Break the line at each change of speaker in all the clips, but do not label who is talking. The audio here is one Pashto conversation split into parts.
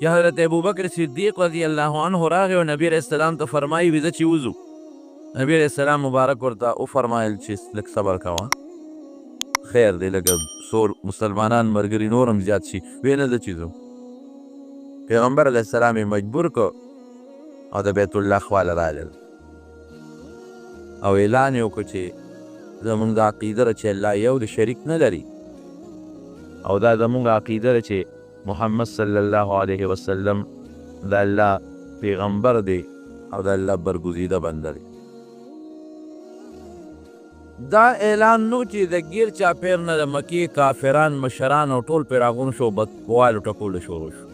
یا حضرت ابوبکر صدیق رضی الله عنه راغی او نبی علیہ السلام ته فرمایي ویزه چې وځو. نبی علیہ السلام مبارک ورته وفرمایل چې لږ صبر کوه، خیر دی لږه سور مسلمانان ملګري نور هم زیات شي. ویې نه ده چې ځو. پیغمبر علیه السلام یې مجبور کړ او د بیت الله خواله راغلل او اعلان یې وکړ چې زمونږ د عقیده ده چې الله یو د شریک نه لري او دا زمونږ عقیده ده چې محمد صلی الله علیه وسلم د الله پیغمبر دی او د الله برگزیده بنده دی. دا اعلان نو چې د گیر چاپیر نه د مکې کافران مشران او ټول پرې راغون شو، بدوالو ټکول شروع شو.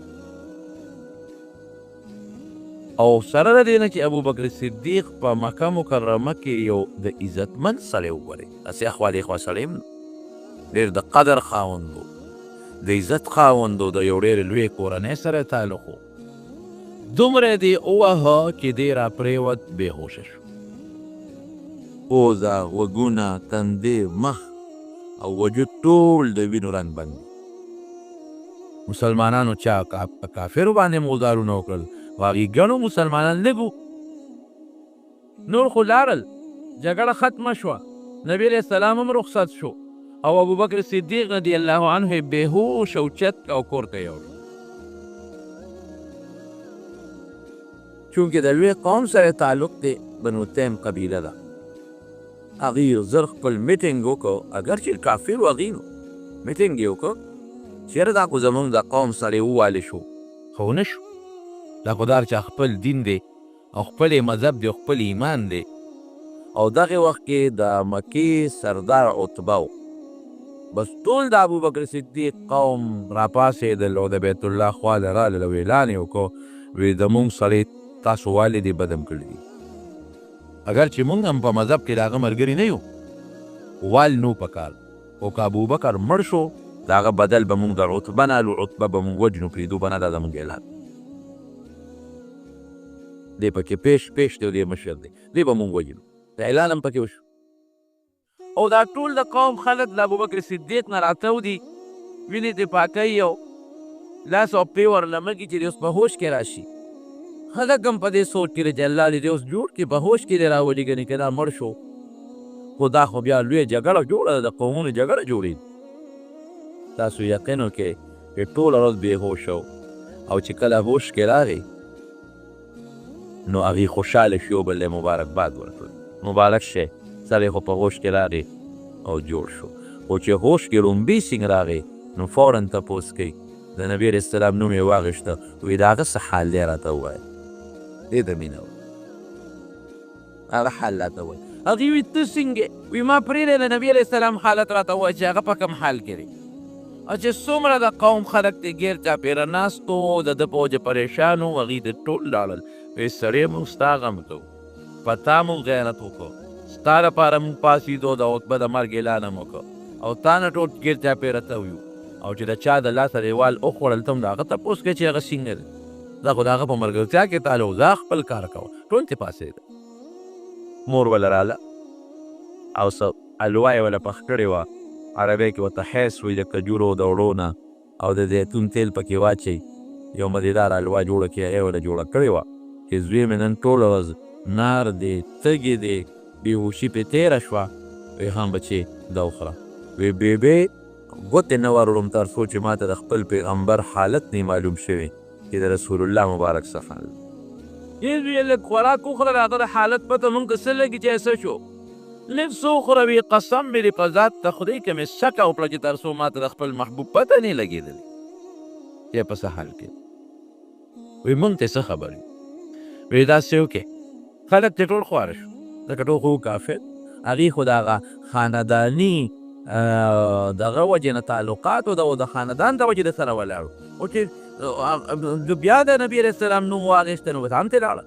او سره د دې نه چې ابوبکر صدیق په مکه مکرمه کې یو د عزتمند سړی وګورئ، داسې اخوا دېخوا سړی هم ډېر د قدر خاوند و، د عزت خاوند و، د یو ډېرې لویې کورنۍ سره تعلق و. دومره دې ووهه چې دی را پرېوت بېهوشه شو. پوزه، غوږونه، تندې، مخ او وجود ټول د وینو رنګ بند. مسلمانانو چا کافرو باندې مولدارونه وکړل، واغې ګڼو مسلمانان لږ وو، نور خو لاړل، جګړه ختمه شوه، نبي علیه السلام هم رخصت شو او ابوبکر صدیق رضی الله عنه بېهوش او چت او کور ته یوړ. چونکې د لوی قوم سره تعلق دی، بنو تیم قبیله ده. هغې زر خپل میټینګ وکړو، اگر چې کافر و هغې نو میټینګ یې وکړو چېرې دا خو زمونږ د قوم سړی ووالی شو، خو ونه شو. دا خو دار چې خپل دین دی او خپل مذهب دی او خپل ایمان دی. او دغه وخت کې د مکې سردار عتبه و. بس ټول د ابوبکر صدیق قوم راپاڅېدل او د بیت الله خواله رالل او اعلان یې وکړو، وی زمونږ سړی تاسو والې دې بدم کړي دي. اگر چې مونږ هم په مذهب کې د هغه ملګري نه یو، وال نو پکار، او که ابوبکر مړ شو د هغه بدل به مونږ د عتبه نه الو، عتبه به مونږ وجنو، پرېږدو به نه، دا زمونږ اعلان دی. پکې پیش دی او دی مشر دی، دی به مونږ وجنو، د اعلان هم پکې وشو. او دا ټول د قوم خلک د ابوبکر صدیق نه راتاو دي، وینې دې پاکوي او لاس او پې ورله مږي چې دی اوس په هوش کې راشي. خلک هم په دې سوچ کې دی چې الله دې اوس جوړ کړي، په هوش کې دی راولي، ګنې که دا مړ شو. خو دا خو بیا لویه جګړه جوړه ده، د قومونو جګړه جوړېږي. تاسو یقین وکړئ چې ټوله ورځ بېهوشه و، او چې کله هوش کې راغی نو هغې خوشحاله شي او بل یې مبارکباد ورکړل، مبارک شی، سړی خو په هوش کې راغی او جوړ شو. خو چې هوش کې لومبي سینګ راغی نو فوراً تپوس کوي، د نبي علیه السلام نوم یې واخېسته، وایي د هغه څه حال دی راته ووایه، دې ته مینه وه، هغه حال راته ووایه. هغې وایي ته څنګه؟ وایي ما پرېږدی د نبي علیه السلام حالت راته ووایه چې هغه په کوم حال کې دی. او چې څومره د قوم خلک دې ګیر چاپېره ناست وو، د ده په وجه پریشان وو، هغې د ټول لاړل. وایي سړی موږ ستا غم کوو، په تا موږ غیرت وکړو، ستا لپاره موږ پاڅېدو، د عتبه د مرګ اعلان هم وکړو، او تا نه ټول ګیر چاپېره ته ویو، او چې د چا د لاسه دیوال وخوړل ته هم د هغه تپوس کوې چې هغه څنګه دی. دا خو د هغه په ملګرتیا کې تعلق، دا خپل کار کوه، ټول ترې پاڅېده. مور وله راله او څه الوا یې وله پخ کړې وه، عربی کې ورته حیث وایي، د کجورو د وړو نه او د زیتون تیل پکې واچوي، یو مزېدار الوا جوړه کړي، هغې وله جوړه کړې وه چې زوی مې نن ټوله ورځ نار دی، تږې دی، بېهوشي پرې تېره شوه. وایي هم بچې دا وخوره. وایي بېبې ګوتې نه ور وړم تر څو چې ما ته د خپل پیغمبر حالت نه معلوم شوی چې د رسول الله مبارک څه حال دی. یې ویې لږ خوراک وخوره، د هغه د حالت پته مونږ ته څه لګي چې څه شو، لږ څه وخوره. وایي قسم مې دې په ذات د خدای که مې شکه وکړه چې تر څو ما ته د خپل محبوب پته نه لګېدلې چې په څه حال کې. وایي مونږ ته څه خبر وي. وایي داسې وکړې، خلک چې ټول خواره شو، ځکه ټول خو کافر، هغې خو د هغه خانداني دغه وجې نه تعلقاتو د خاندان د وجې د سره ولاړو، او چې بیا د نبي علیه السلام نوم واخېسته نو هم ترې لاړه.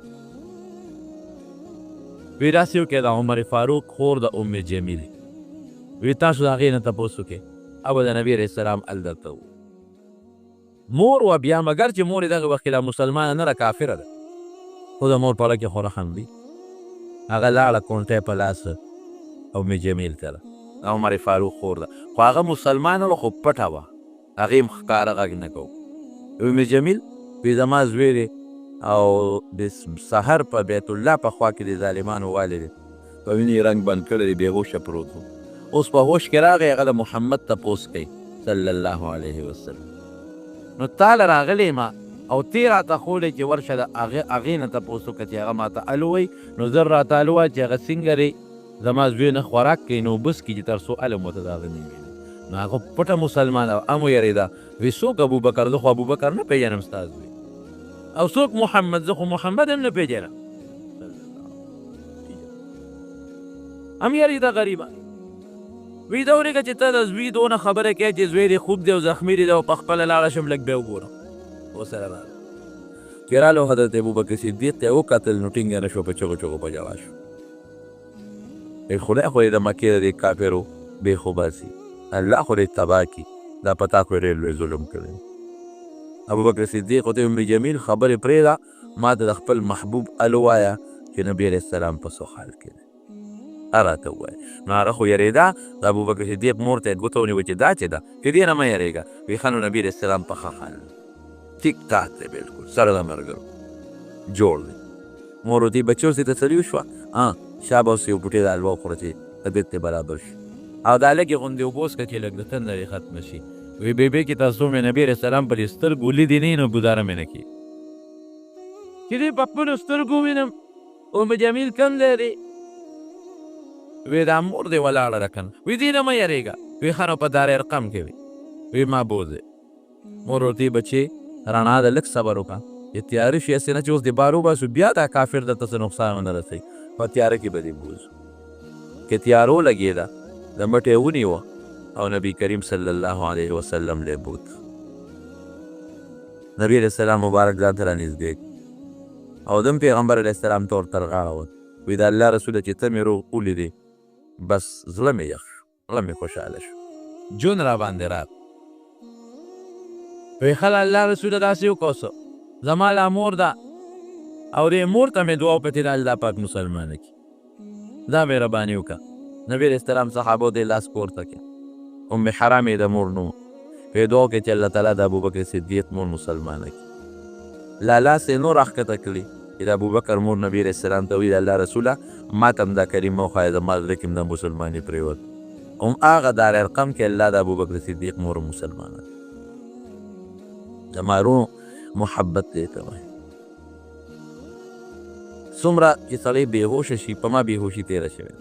وایي داسې وکړې، د عمر فاروق خور د ام جمیل، وایي تاسو د هغې نه تپوس وکړئ، او د نبي علیه السلام هلته و. مور وه بیا، مګر چې مور یې دغه وخت کې لا مسلمانه نه ده، کافره ده، خو د مور په اړه کې خو رحم دی. هغه لاړه کونټۍ په لاس ام جمیل ته ده، عمر فاروق خور ده، خو هغه مسلمانه وه خو پټه وه، هغې هم ښکاره غږ نه کوو. ام جمیل وی زما زوی دی او د سحر په بیت الله په خوا کې د ظالمانو والي دی په وینې یې رنګ بند کړی دی بېهوشه پروت و اوس په هوش کې راغی هغه د محمد تپوس کوي صلی الله علیه وسلم نو تاله راغلی ما او تی راته ښولی چې ورشه د هغې نه تپوس وکړه چې هغه ماته الووی نو زر راته الووایه چې هغه څنګه دی زما زوی نه خوراک کوي نو اوبه څکي چې تر څو الم ورته د هغه نه ویني نو هغه پټه مسلمان او ام ویرېده وی څوک ابوبکر زه خو ابوبکر نه پېژنم ستا زوی او څوک محمد زه خو محمد هم نه پېژنم هم یېرېده غریبه وی دا ورېږه چې ته د زوی دونه خبره کوې چې زوی دې خوب دی او زخمي دی او په خپله لاړه شم لږ بیا وګورم ورسره راغله چې راله حضرت ابوبکر صدیق ته یې وکتل نو ټینګه نه شو په چغو چغو په ژړا شو خدای خو یې د مکې د دې کافرو بې خوباسي الله خو دې تباه کړي دا په تا خو یې ډېر لوی ظلم کړی ابوبکر صدیق ورته ام جمیل خبرې پرېږده ما ته د خپل محبوب الووایه چې نبي علیه السلام په څه حال کې دی راته ووایه نو هغه خو یېرېده د ابوبکر صدیق مور ته یې ګوته ونیوه چې دا چې ده چې دې نه مه یېرېږه وایي ښه نو نبي علیه السلام په ښه حال ټیک ټاک دی بلکل سره د ملګرو جوړ دی مور ورته بچو سې تسلي وشوه شابه اوس یو بوټی د حلوا وخوره چې طبیعت دې برابر شي او دا لږې غوندې اوبه وڅښه چې لږ د تندر یې ختمه شي وایي بېبې کې تاسو مې نبي علیه السلام په دې سترګو لیدې نه نو ګزاره مې نه کړي چې دې په خپلو سترګو وینم ام جمیل کم دی دی وی دا مور دې ولاړه رکن وی دې نه مه یېرېږه وی ښه نو په دار ارقم کې وی ما بوځې مور ورته بچې رڼا د لږ صبر وکړه چې تیاره شي هسې نه چې اوس دې بار وباسو بیا دا کافر درته څه نقصان ونه رسوي په تیاره کې به دې بوځو که تیارو لګېده د مټې ونیوه او نبي کریم صلی الله علیه وسلم لی بوت نبي علیه السلام مبارک ځان ته رانږدې او دم پیغمبر علیه السلام ته ورته راغوت وی د الله رسوله چې ته مې روغ ولیدې بس زړه مې یخ شو زړه مې خوشحاله شو جون را باندې راغ وی ښه الله رسوله داسې وکړه زما لا مور ده او دې مور ته مې دعا وکړه چې الله پاک مسلمانه کړي دا مهرباني وکړه نبي علیه السلام صحابو دې لاس پورته کړه ام حرام یې د مور نوم په دعا وکړه چې الله تعالی د ابوبکر صدیق مور مسلمانه کړي لا لاس یې نور راښکته کړي چې د ابوبکر مور نبي علیه السلام ته وایي د الله رسوله ما ته هم دا کلمه وښایه زما زړه کې هم د مسلماني پرېوت هم هغه دار ارقم کې الله د ابوبکر صدیق مور مسلمانه زما روح محبت دی ته وایي څومره چې سړی بېهوشه شي په ما بېهوشي تېره شوې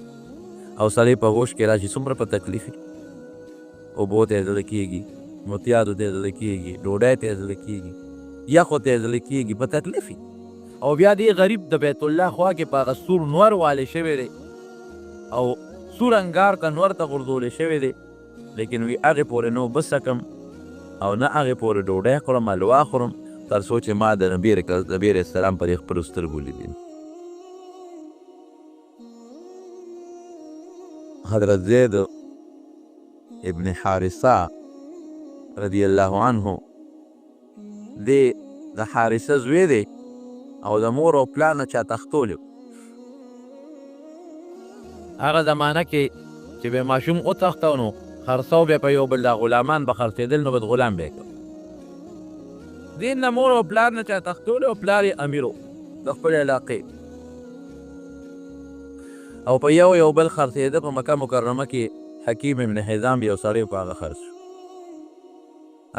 او سړی په هوش کې راشي څومره په تکلیف وي اوبو ته یې زړه کېږي متیادو ته یې زړه کېږي ډوډۍ ته یې زړه کېږي یخو ته یې زړه کېږي په تکلیف وي او بیا دې غریب د بیت الله خوا کې په هغه سور نور والی شوی دی او سور انګار ته نور ته غورځولی شوی دی لیکن وی هغې پورې نه اوبه څکم او نه هغې پورې ډوډۍ خورم حلوا خورم تر څو چې ما د نبي علیه السلام په دې خپلو سترګو لیدي حضرت زید ابن حارثه رضی الله عنه دی د حارثه زوی دی او د مور او پلار نه چا تختولی هغه زمانه کې چې به ماشوم وتښته نو خرڅو بیا په یو بل دا غلامان به خرڅېدل نو به د غلام به یې کړ دې نه مور او پلار نه چا تختولی او پلار یې امیر و د خپلې علاقې او په یو بل خرڅېده په مکه مکرمه کې حکیم ابن حزام یو سړی په هغه خرڅ شو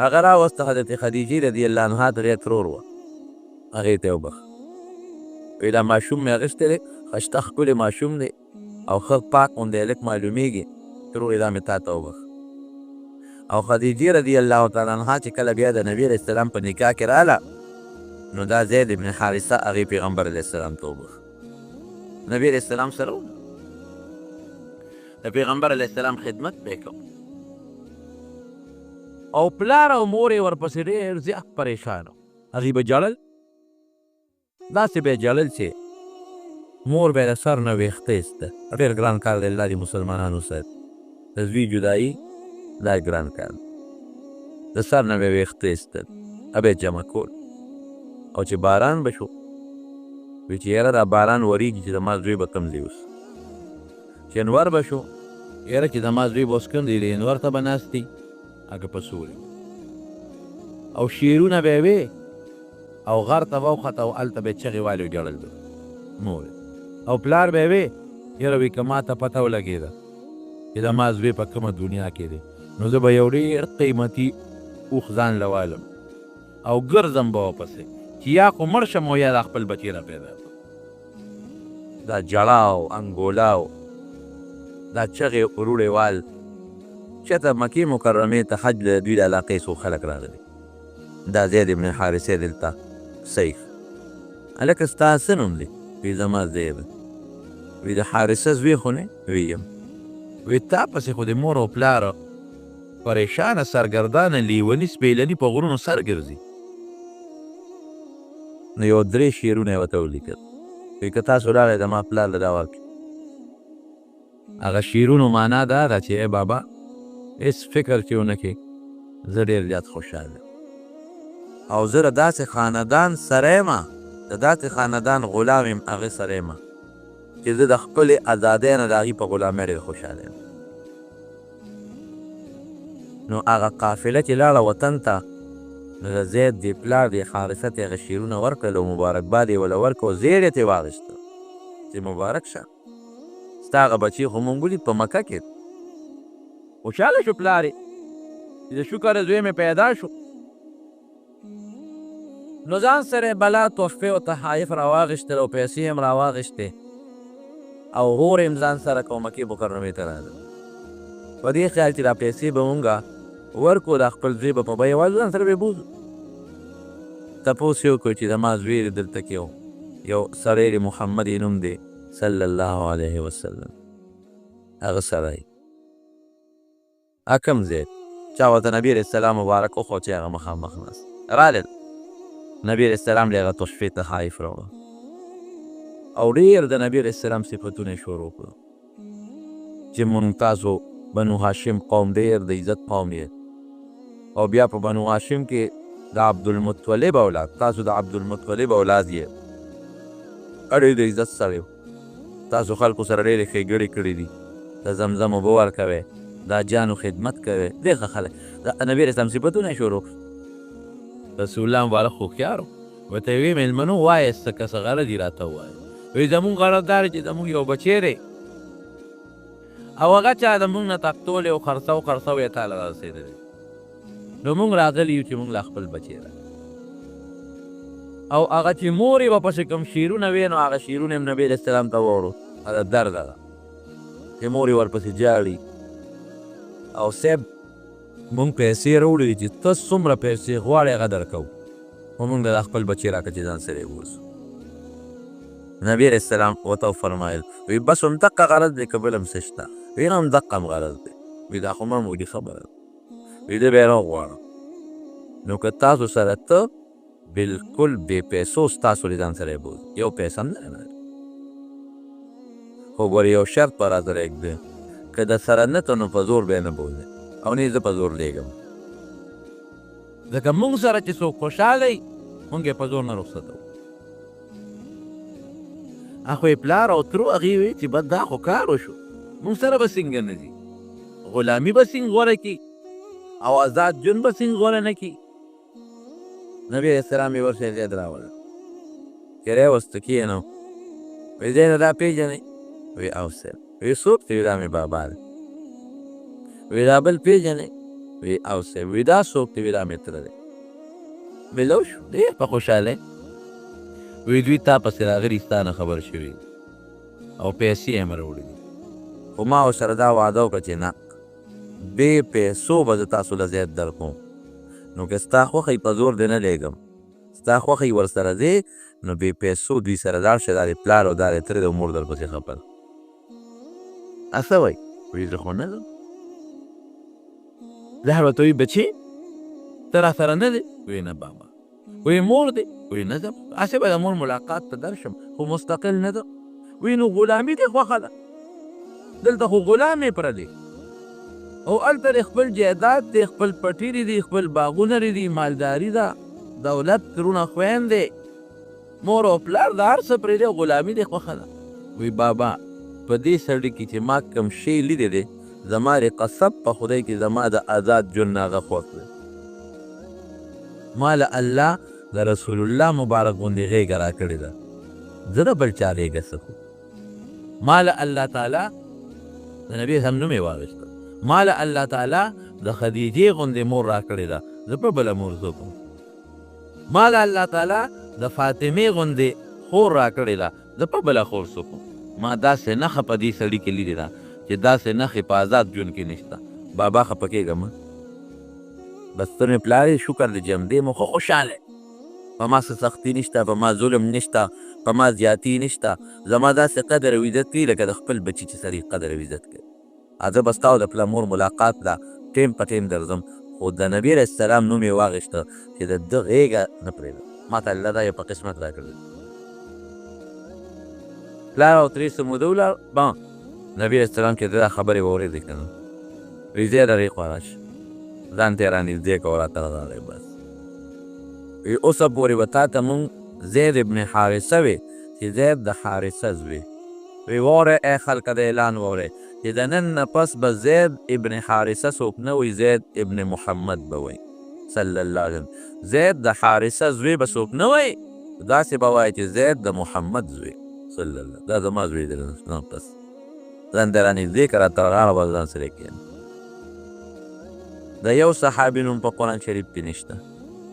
هغه راوسته حضرت خدیجې رضی الله عنها ترې ترور وه هغې ته یې وبخښه وی دا ماشوم مې اخیستی دی ښایسته ښکلی ماشوم دی او ښه پاک غوندی هلک معلومیږي ترور یې دا مې تا ته وبخښه او خدیجې رضی الله تعالی عنها چې کله بیا د نبي علیه السلام په نکاح کې راغله نو دا زید ابن حارثه هغې پیغمبر علیه السلام ته وبخښه نبي علیه السلام سره د پیغمبر علیه السلام خدمت به یې کوم او پلار او مور یې ورپسې ډېر زیات پریشان و هغې به ژړل داسې به یې ژړل چې مور به یې د سر نه ویښته ایسته ډېر ګران کار دی الله دې مسلمانانو سره د زوی جدایي دا ګران کار د سر نه به یې ویښته ایستل به یې جمع کول او چې باران به شو وی چې یاره دا باران وریږي چې زما زوی به کوم ځای اوس چې انور به شو یاره چې زما زوی به اوس کوم ځای دی انور ته به ناست دی هغه په سوري او شعرونه به یې وې او غر ته به وخته او هلته به یې چغې والې ژړل به مور او پلار به یې وې یاره وي که ما ته پته ولګېده چې د ما زوی په کومه دنیا کې دی نو زه به یو ډېر قیمتي اوښ ځان له والم او ګرځم به ورپسې چې یا خو مړ شم او یا دا خپل بچی را پیدا کړم دا جړا او انګولا او دا چغې وروړې وال چېرته مکې مکرمې ته حج د دوی د علاقې څو خلک راغلي دا زید ابن حارثې دلته سیف هلکه ستا څه نوم دی وی زما زید وی د حارثه زوی خو نه وی یم وی تا پسې خو د مور او پلاره پریشانه سرګردانه لیوني سپېلني په غرونو سر ګرځي نو یو 3 شعرونه یې ورته ولیکل وی که تاسو راغلی د ما پلار له دا ورکړي هغه شعرونو معنا دا ده چې ای بابا هېڅ فکر چې ونه کړې زه ډېر زیات خوشحاله او زه د داسې خاندان سره یم د داسې خاندان غلام یم هغې سره یم چې زه د خپلې ازادۍ نه د هغې په غلامۍ ډېر خوشحاله یم نو هغه قافله چې لاړه وطن ته نو د زید د پلار د حارثه ته هغه شعرونه ورکړل او مبارکباد یې وله ورکړ او زیر یې ترې واخېسته چې مبارک شه ستا هغه بچي خو مونږ ولید په مکه کې خوشحاله شو پلار یې چې د شکر زوی مې پیدا شو نو ځان سره بلا تحفې او تحایف راواغېشتل او پیسې هم راواغېشتې او ورور یې هم ځان سره کړ مکې مکرمې ته راغله په دې خیال چې دا پیسې به مونږه ورکو دا خپل زوی به په بیه والو ځان سره به یې بوځو تپوس یې وکړو چې زما زوی دی دلته کې یو سړی دی محمد یې نوم دی صلی الله علیه وسلم هغه سړی کوم ځای چا ورته نبي علیه السلام مبارک وښود چې هغه مخامخ ناست رالل نبي علیه السلام د هغه تحفې تحایف راوړه او ډېر د نبي علیه السلام صفتونه یې شروع کړو چې مونږ تاسو بنو هاشم قوم ډېر د عزت قوم یې او بیا په بنو هاشم کې د عبدالمطلب اولاد تاسو د عبدالمطلب اولاد یې ډېر د عزت سړی تاسو خلکو سره ډېرې ښېګړې کړي دي د زمزم اوبه ورکوئ دا جانو خدمت کوئ ډېر ښه خلک د نبي علیه السلام صفتونه یې شروع کړو رسول الله مبارک هوښیار و ورته یې ویې مېلمنو وایاست څه که څه غرض یې راته ووایه وایي زمونږ غرض دا دی چې زمونږ یو بچی دی او هغه چا د مونږ نه تښتولی او خرڅو یې تاله رارسېدلی نو مونږ راغلي یو چې مونږ لا خپل بچی راغلی او هغه چې مور یې به پسې کوم شعرونه وی نو هغه شعرونه یې نبي علیه السلام ته واورو هغه درد هغه چې مور یې ورپسې جاړي او صاحب مونږ پیسې راوړي چې ته څومره پیسې غواړې هغه درکوو خو مونږ د خپل بچی راکړه چې ځان سره یې بوځو نبي علیه السلام ورته وفرمایل وی بس همدقه غرض دی که بل هم څه شته وی نه همدقه هم غرض دی وی دا خو معمولي خبره ده وی زه به یې راغواړم نو که تاسو سره ته بلکل بې پیسو ستاسو د ځان سره یې بوځي یو پیسه هم نه لري خو ګورې یو شرط به راته رېږدي که د سره نه ته نو په زور به یې نه بوځې او نه زه په زور لېږم ځکه مونږ سره چې څوک خوشحاله وي مونږ یې په زور نه رخصتوو خو یې پلار او ترو هغې وی چې بد دا خو کار وشو مونږ سره به څنګه نه ځي غلامي به څنګه غوره کړي او آزاد ژوند به څنګه غوره نه کړي نبي علیه السلام یې ورشه زید راوړل چې راوسته کښېنو وی زیده دا پېژنئ وی او صاحب وی څوک دی وی دا مې بابا دی وی دا بل پېژنئ وی او صاحب وی دا څوک دی وی دا مې تره دی ملو شو ډېر په خوشحالۍ وی دوی تا پسې راغلي ستا نه خبر شوي او پیسې یې هم راوړي دي خو ما ورسره دا وعده وکړه چې نه بې پیسو به زه تاسو له زیات درکوم نو که ستا خوښه یې په زور دې نه لېږم ستا خوښه یې ورسره دی نو بې پیسو دوی سره لاړ شه دا د پلار او دا د ترې د مور درپسې خفه ده څه وایي وایي زه خو نه ځم زهر ورته وایي بچې ته راسره نه دی وایي نه بابا وایي مور دی وایي نه ځم هسې به د مور ملاقات ته درشم خو مستقل نه ده وایي نو غلامي دې خوښه ده دلته خو غلام یې پردی او هلته د خپل جایداد دی خپل پټیرې دي خپل باغونه دي مالداري ده دولت ترونه خویندې مور او پلار د هر څه پرېږدي غلامي دې خوښه ده وایي بابا په دې سړي کې چې ما کوم شی لیدی دی زما د قسم په خدای کې زما د آزاد ژوند نه هغه خوښ دی ما له الله د رسول الله مبارک غوندې غېږه راکړې ده، زه د بل چا غېږه څه کړو؟ ما له الله تعالی د نبي هم نوم یې واخېسته، ما له الله تعالی د خدیجې غوندې مور راکړې ده، زه په بله مور څه کوم؟ ما له الله تعالی د فاطمې غوندې خور راکړې ده، زه په بله خور څه کوم؟ ما داسې نښه په دې سړي کې لیدې ده چې داسې نښې په آزاد ژوند کې نشته. بابا خفه کېږه مه، بس ته مې پلار یې، شکر دې جمدې مو خو خوشحاله، په ما څه سختي نشته، په ما ظلم نشته، په ما زیاتي نشته، زما داسې قدر او عزت کوي لکه د خپل بچي چې سړي قدر او عزت کوي. زه به ستا او د پلار مور ملاقات ده ټیم په ټیم درځم، خو د نبي علیه السلام نوم یې واخېسته چې د ده غېږه نه پرېږدم. ما ته الله دا یو په قسمت راکړی. پلار او ترې څه موده ولاړ، نبي علیه السلام چې دا خبرې به اورېدې که نه، وایي ځې درې خوا راشه، ځان ته یې رانږدې کړه او راته راغلی بس. وی اوسه پورې به تا ته مونږ زید ابن حارثه وې چې زید د حارثه زوی. وی واورئ ای خلکه د اعلان واورئ چې د نن نه پس به زید ابن حارثه څوک نه وی، زید ابن محمد به وی صلی الله علیه وسلم. زید د حارثه زوی به څوک نه وی، داسې به وایي چې زید د محمد زوی صلی الله. دا زما زوی دی نه پس، ځان ته رانږدې کړه، راته راغله به ځان سره کښېنه. د یو صحابي نوم په قرآن شریف کې نشته،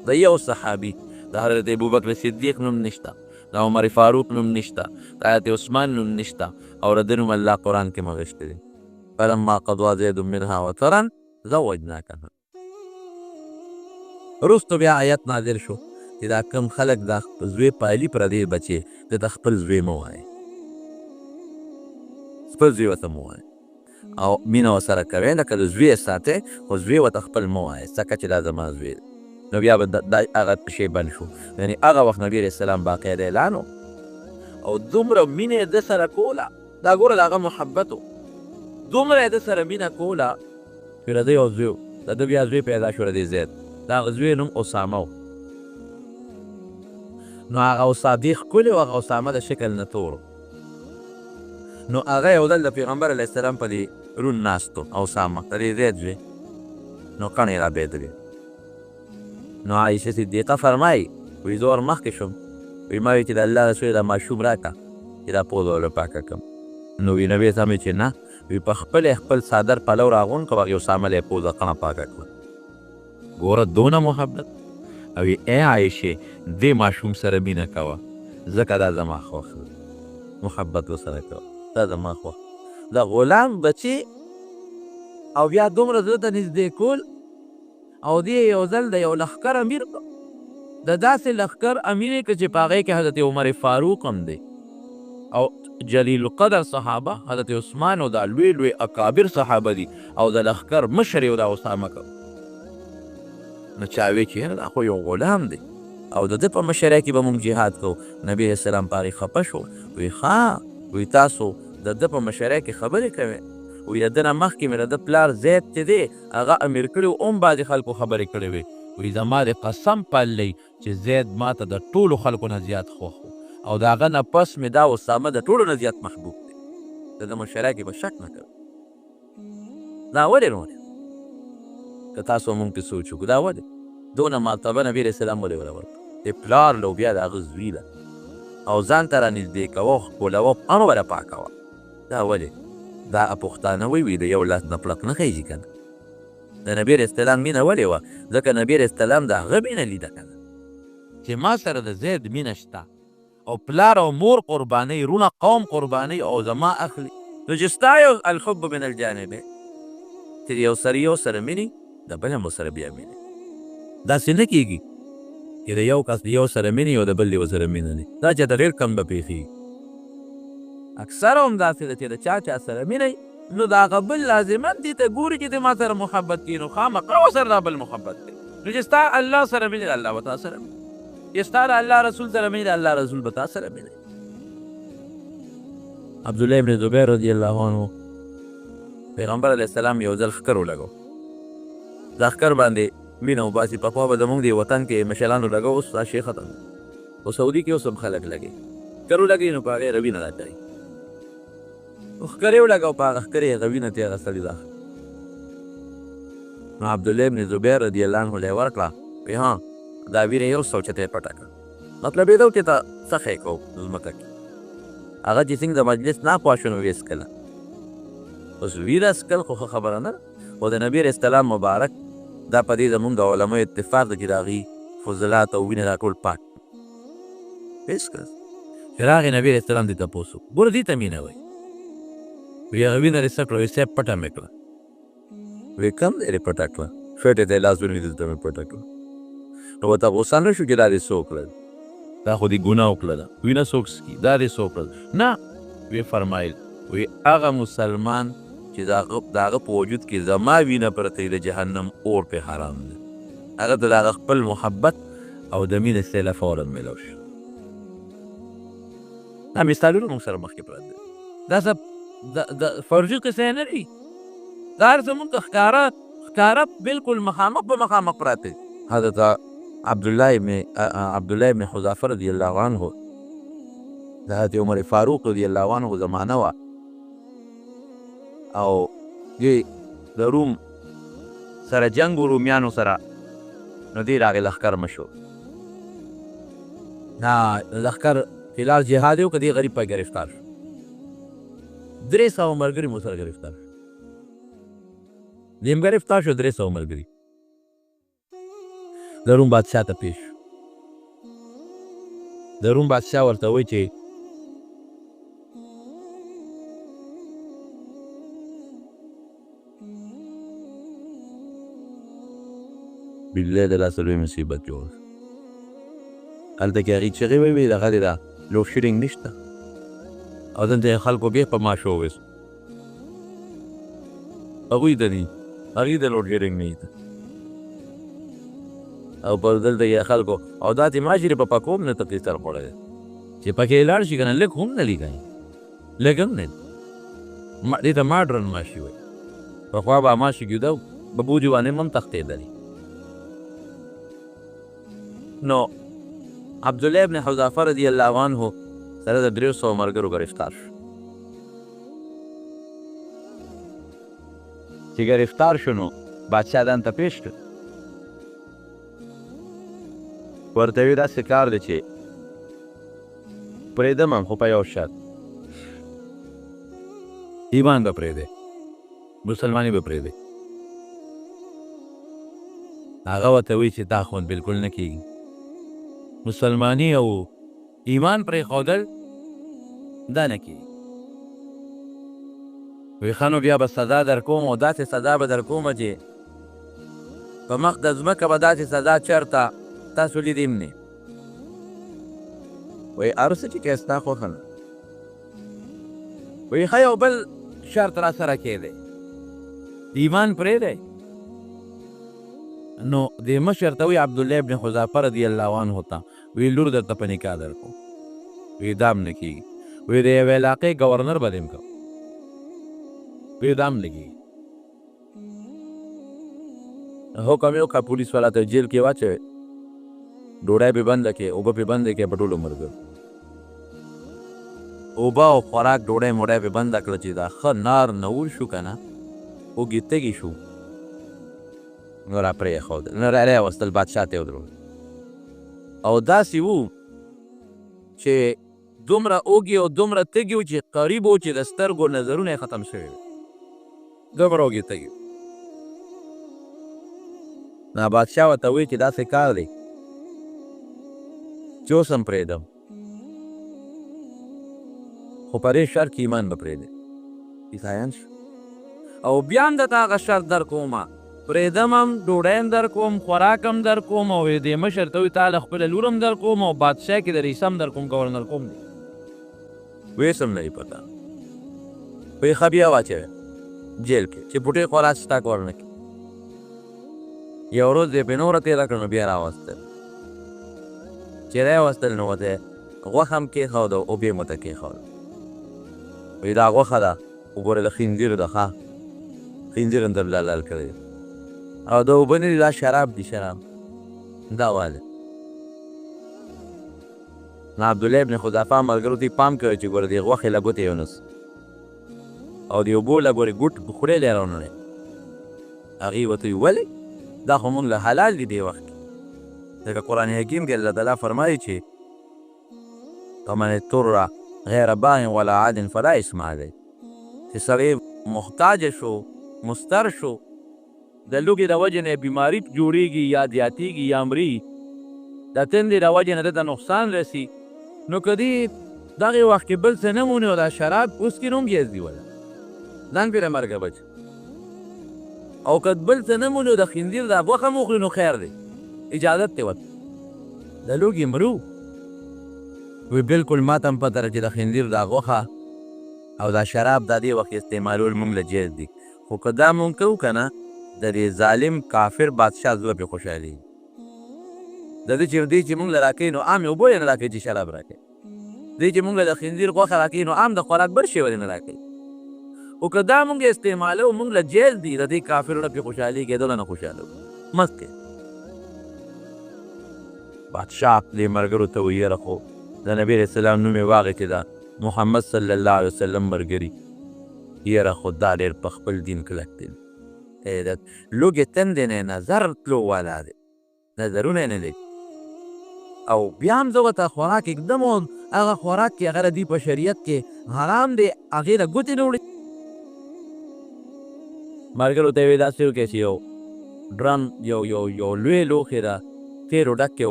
د یو صحابي، د حضرت ابوبکر صدیق نوم نشته، د عمر فاروق نوم نشته، د حضرت عثمان نوم نشته، او د ده نوم الله قرآن کې مغشتی دی. فلما قضا زید منها وطرا زوجناکها. وروستو بیا آیت نازل شو چې دا کم خلک دا زوی پالي پردې بچې د ده خپل زوی مه وایې، خپل زوی ورته مه وایې او مینه ورسره کوئ، لکه د زوی یې ساتئ خو زوی ورته خپل مه وایې ځکه چې دا زما زوی دی. نو بیا به دا هغه شی بند شو. یعنې هغه وخت نبي علیه السلام باقاعده اعلان و او دومره مینه یې ده سره کوله، دا ګوره د هغه محبت و، دومره یې ده سره مینه کوله چې د ده یو زوی و، د ده بیا زوی پیدا شو، د دې زید، د هغه زوی نوم اسامه و. نو هغه صادق ښکلی و، هغه اسامه د شکل نه تور و. نو هغه یو ځل د پیغمبر علیه السلام په دې رون ناست و، اسامه د دې زید زوی، نو کڼې یې رابېدلې. نو عایشه صدیقه فرمایي وایي زه ور مخکې شوم، وایي ما وایي چې د الله رسول دا ماشوم راکړه چې دا پوزه ورله پاکه کړم. نو وایي نبي اسلام چې نه، وایي په خپل څادر پلو راغونډ کړه، هغې اسامه له یې پوزه قڼه پاکه کړه. ګوره دونه محبت. او ای عایشې دې ماشوم سره مینه کوه ځکه دا زما خوښ دی، محبت ورسره کوه، دا زما خوښ. د غلام بچې او بیا دومره زړه ته نږدې کول، او دې یو ځل د یو لښکر امیر د داسې لښکر امیر یې که چې په هغې کې حضرت عمر فاروق هم دی او جلیل القدر صحابه، حضرت عثمان او دا لوی لوی اکابر صحابه دي، او د لښکر مشر یې دا اسامه کو. نو چا وی چې یاره دا خو یو غلام دی او د ده په مشرۍ کې به موږ جهاد کوو. نبي علیه السلام په هغې خفه شو، وی ښه، وی تاسو د ده په مشرۍ کې خبرې کوئ، وی د ده نه مخکې مې د ده پلار زید چې دی هغه امیر کړي و، هم بعضې خلکو خبرې کړې وې، وی زما د قسم په الله چې زید ما ته د ټولو خلکو نه زیات خوښ و، او د هغه نه پس مې دا اسامه د ټولو نه زیات محبوب دی، د ده مشرۍ کې به شک نه کوي. دا ولې نو که تاسو مونږ پې سوچ وکړو، دا ولې دونه مرتبه نبي علیه السلام ولې ورله ورکړه؟ د پلار له بیا د هغه زوی ده او ځان ته رانږدې کوه، ښکلوه، هم وره پاکوه. دا ولې؟ دا پښتانه وی د یو لاس نه پړق نه خیږي که نه. د نبي علیه السلام مینه ولې وه؟ ځکه نبي علیه السلام د هغه مینه لیده که نه چې ما سره د زید مینه شته، او پلار او مور قربانۍ، رونه قوم قربانۍ او زما اخلي. نو چې ستا یو الحب من الجانبین چې یو سره یو سره مینې، د بل هم ورسره بیا مینې. داسې نه کېږي چې د یو کس یو سره مینې او د بل یو سره مینه نه، دا چاته ډېر کم به پېښېږي. اکثره هم داسې ده چې د چا سره مینه نو د هغه بل لازمن دې ته ګوري چې د ما سره محبت کړي، نو خامخا ورسره دا بل محبت دی. نو چې ستا الله سره مینه، الله به تا سره مینه، چې ستا د الله رسول سره مینه، الله رسول به تا سره مینه. عبدالله ابن زبیر رضی الله عنه پیغمبر علیه السلام یو ځل ښکر ولګو، دا ښکر باندې مینه وباسي. پخوا به زمونږ د وطن کې مشرانو لګو، اوس دا شی ختم. په سعودي کې اوس هم خلک لګي، ښکر ولګوي نو په هغې روینه راچوي، ښکر یې ولګو، په هغه ښکر یې روینه ترې هغه سړي راخلي. نو عبدالله ابن زبیر رضی الله عنه له یې ورکړه، وایي ها دا ویره یو سوچته یې پټه کړه. مطلب یې دا و چې ته څه ښې کوو ځمکه کې. هغه چې څنګه د مجلس ناخوا شو نو ویې څکله. اوس ویره څکل خو ښه خبره نه ده، خو د نبي علیه السلام مبارک دا په دې زمونږ د علماو اتفاق ده چې د هغې فضلات او وینه دا ټول پاک ویې څکل. چې راغی نبي علیه السلام دې تپوس وکړو، ګوره دې ته مینه وایي. وی هغه وینه دې څه کړه؟ وی صاحب پټه مې کړه. وی کوم ځای دې پټه کړه؟ شوټې ته یې لاس ونیو دلته مې پټه کړه. نو ورته غوسه نه شو چې دا دې څه وکړل؟ دا خو دې ګناه وکړله، وینه څوک څکي؟ دا دې څه وکړل؟ نه، وی فرمایل وی هغه مسلمان چې د هغه په وجود کې زما وینه پرته وي د جهنم اور پې حرام دی. هغه ته د هغه خپل محبت او د مینې صله فوراً میلاو شو. دا مثالونه موږ سره مخکې پراته دي. دا څه د فرجي قصې نه دي، دا هر زمونږ ښکاره بلکل مخامخ په مخامخ پراته دي. حضرت عبدالله ابن حذافه رضی الله عنه د حضرت عمر فاروق رضی الله عنه زمانه وه، او دوی د روم سره جنګ و رومیانو سره، نو دی راغی لښکر مشو. دا لښکر فلحال جهاد یې وکړه، دې غریب پای ګرفتار شو. 300 ملګري مو سره ګرفتار شو. دیم ګرفتار شو 300 ملګري. د روم بادشاه ته پیش شو. د روم بادشاه ورته وایي چې بالله د لاسه لوی مصیبت جوړ شو. هلته کې هغې چغې وویلې دغه دی دا لوډ شیډینګ نشته، او دلته یې خلکو بیا په ماشو وویست. هغوی ته دي، هغې ته لوډ شیډینګ نه ده، او په دلته یې خلکو او دا چې ماشي په پکو هم نه تکلیف سره خوړی دی چې پکې لاړ شي که نه لږ هم نه لیکایي، لږ هم نه. دې ته ماډرن ماشي وایي. پخوا به ماشي ګیده به بوجي باندې هم تښتېدلي. نو عبدالله ابن حذافه رضی الله عنه سره د 300 ملګرو ګرفتار شو. چې ګرفتار شو نو بادشاه دان ته پیش کړ، ورته ویې داسې کار دی چې پرېږدم هم، خو په یو شرط، ایمان به پرېږدی، مسلماني به پرېږدی. هغه ورته وایي چې دا خو بلکل نه کېږي، مسلماني او ایمان پرېښودل دا نه کېږي. وی ښه نو بیا به سزا در کوم، او داسې سزا به در کومه چې په مخ د ځمکه به داسې سزا چېرته تاسو لیدیم نه. وی هر څه چې کې ستا خوښه نه. وی ښه یو بل شرط را سره کېدی، ایمان پرېږدی. نو دې مشر ته وی عبدالله ابن حذافه رضی الله عنه ته وی لور درته په نکاح در کوم. وی دا هم نه کېږي. وی د یوې علاقې ګورنر به دې هم کوم. وی دا هم نه کېږي. حکم یې وکړه پولیس والا ته جیل کې واچوئ، ډوډۍ پې بنده کړې، اوبه پې بندې کړې په ټولو ملګرو. اوبه او خوراک ډوډۍ موډۍ پې بنده کړه چې دا ښه نار نور شو که نه، وږي تږي شو، نو را پرېښودل، نو را راوستل بادشاه ته یې ودرول. او داسې وو چې دومره اوږي او دومره تږي وو چې قریب وو چې د سترګو نظرونه یې ختم شوي وو، دومره اوږي تږي. نو بادشاه ورته وایي چې داسې کار دی چې اوس هم پرېږدم، خو په دې شرط کې ایمان به پرېږدې. عیسایان شو. او بیا هم درته هغه شرط در کومه، پرېږدم هم، ډوډۍ هم در کوم، خوراک هم در کوم، او دې مشر ته وایي تا له خپله لور هم در کوم، او بادشاه کې د رئیس هم در کوم، ګورنر کوم دی. ویس هم نه وي پته. وایي ښه بیا واچوې جیل کې چې پوټې خوراک ستا کور نه کړي. یو ورځ یې پې نوره تېره کړه، نو بیا راوستل. چې راوستل نو ورته غوښه هم کېښوده، اوبه یې ورته کېښوده. وایي دا غوښه ده، وګوره د خنزیر ده، ښه خنزیر هم در لال کړی، او د اوبه نه دي، دا شراب دي، شراب دا واله. نو عبدالله ابن حذافه ملګرو ته پام کوي چې ګوره دې غوښې له ګوتې یونس، او د اوبو له ګورې ګوټ خولې له یې راونړی. هغې ورته ویل ولې دا خو مونږ له حلال دي دې وخت کې. ځکه قرآن حکیم کې الله تعالی فرمایي چې فمن اضطر غیر باغ ولا عاد فلا اثم علیه، چې سړی محتاج شو، مضطر شو، د لوږې د وجې نه بیماري جوړېږي یا زیاتېږي یا مري، د تندې د وجې نه ده ته نقصان رسي، نو که دې دغې وخت کې بل څه نه مونې او دا شراب اوس کې نو هم جایز دي وله، ځان پرې مرګه بچ. او که بل څه نه مونې او د خنزیر دا غوښه مو وخوري نو خیر دی، اجازت دی ورته. د لوږې مرو وی بلکل ما ته هم پته ده چې د خنزیر دا غوښه او دا شراب دا دې وخت استعمالول مونږ له جایز دي، خو که دا مونږ کوو که نه د دې ظالم کافر بادشاه زړه پرې خوشحالېږي، د دې چې مونږ له راکوي نو عام اوبه یې نه راکوي چې شراب راکوي، دی چې مونږ له د خنزیر غوښه راکوي نو عام د خوراک بل شی ولې نه راکوي. خو که دا مونږ استعمالوو مونږ له جایز دي، د دې کافر زړه پرې خوشحالېږي دله نه خوشحالوو مست دی. بادشاه دې ملګرو ته ویې رخو د نبي علیه السلام نوم یې واغې چې دا محمد صلی الله علیه وسلم ملګري یره خو دا ډېر په خپل دین کلک دی، د لوږې تندې نه نظر تلو والا دی، نظرونه یې نه دی. او بیا هم زه ورته خوراک اکدم وم، هغه خوراک چې هغه د دوی په شریعت کې حرام دی هغې نه ګوتې نه وړي. ملګرو ته یې ویې داسې وکړئ چې یو ډرم یو لوی لوښی ده تیرو ډک کې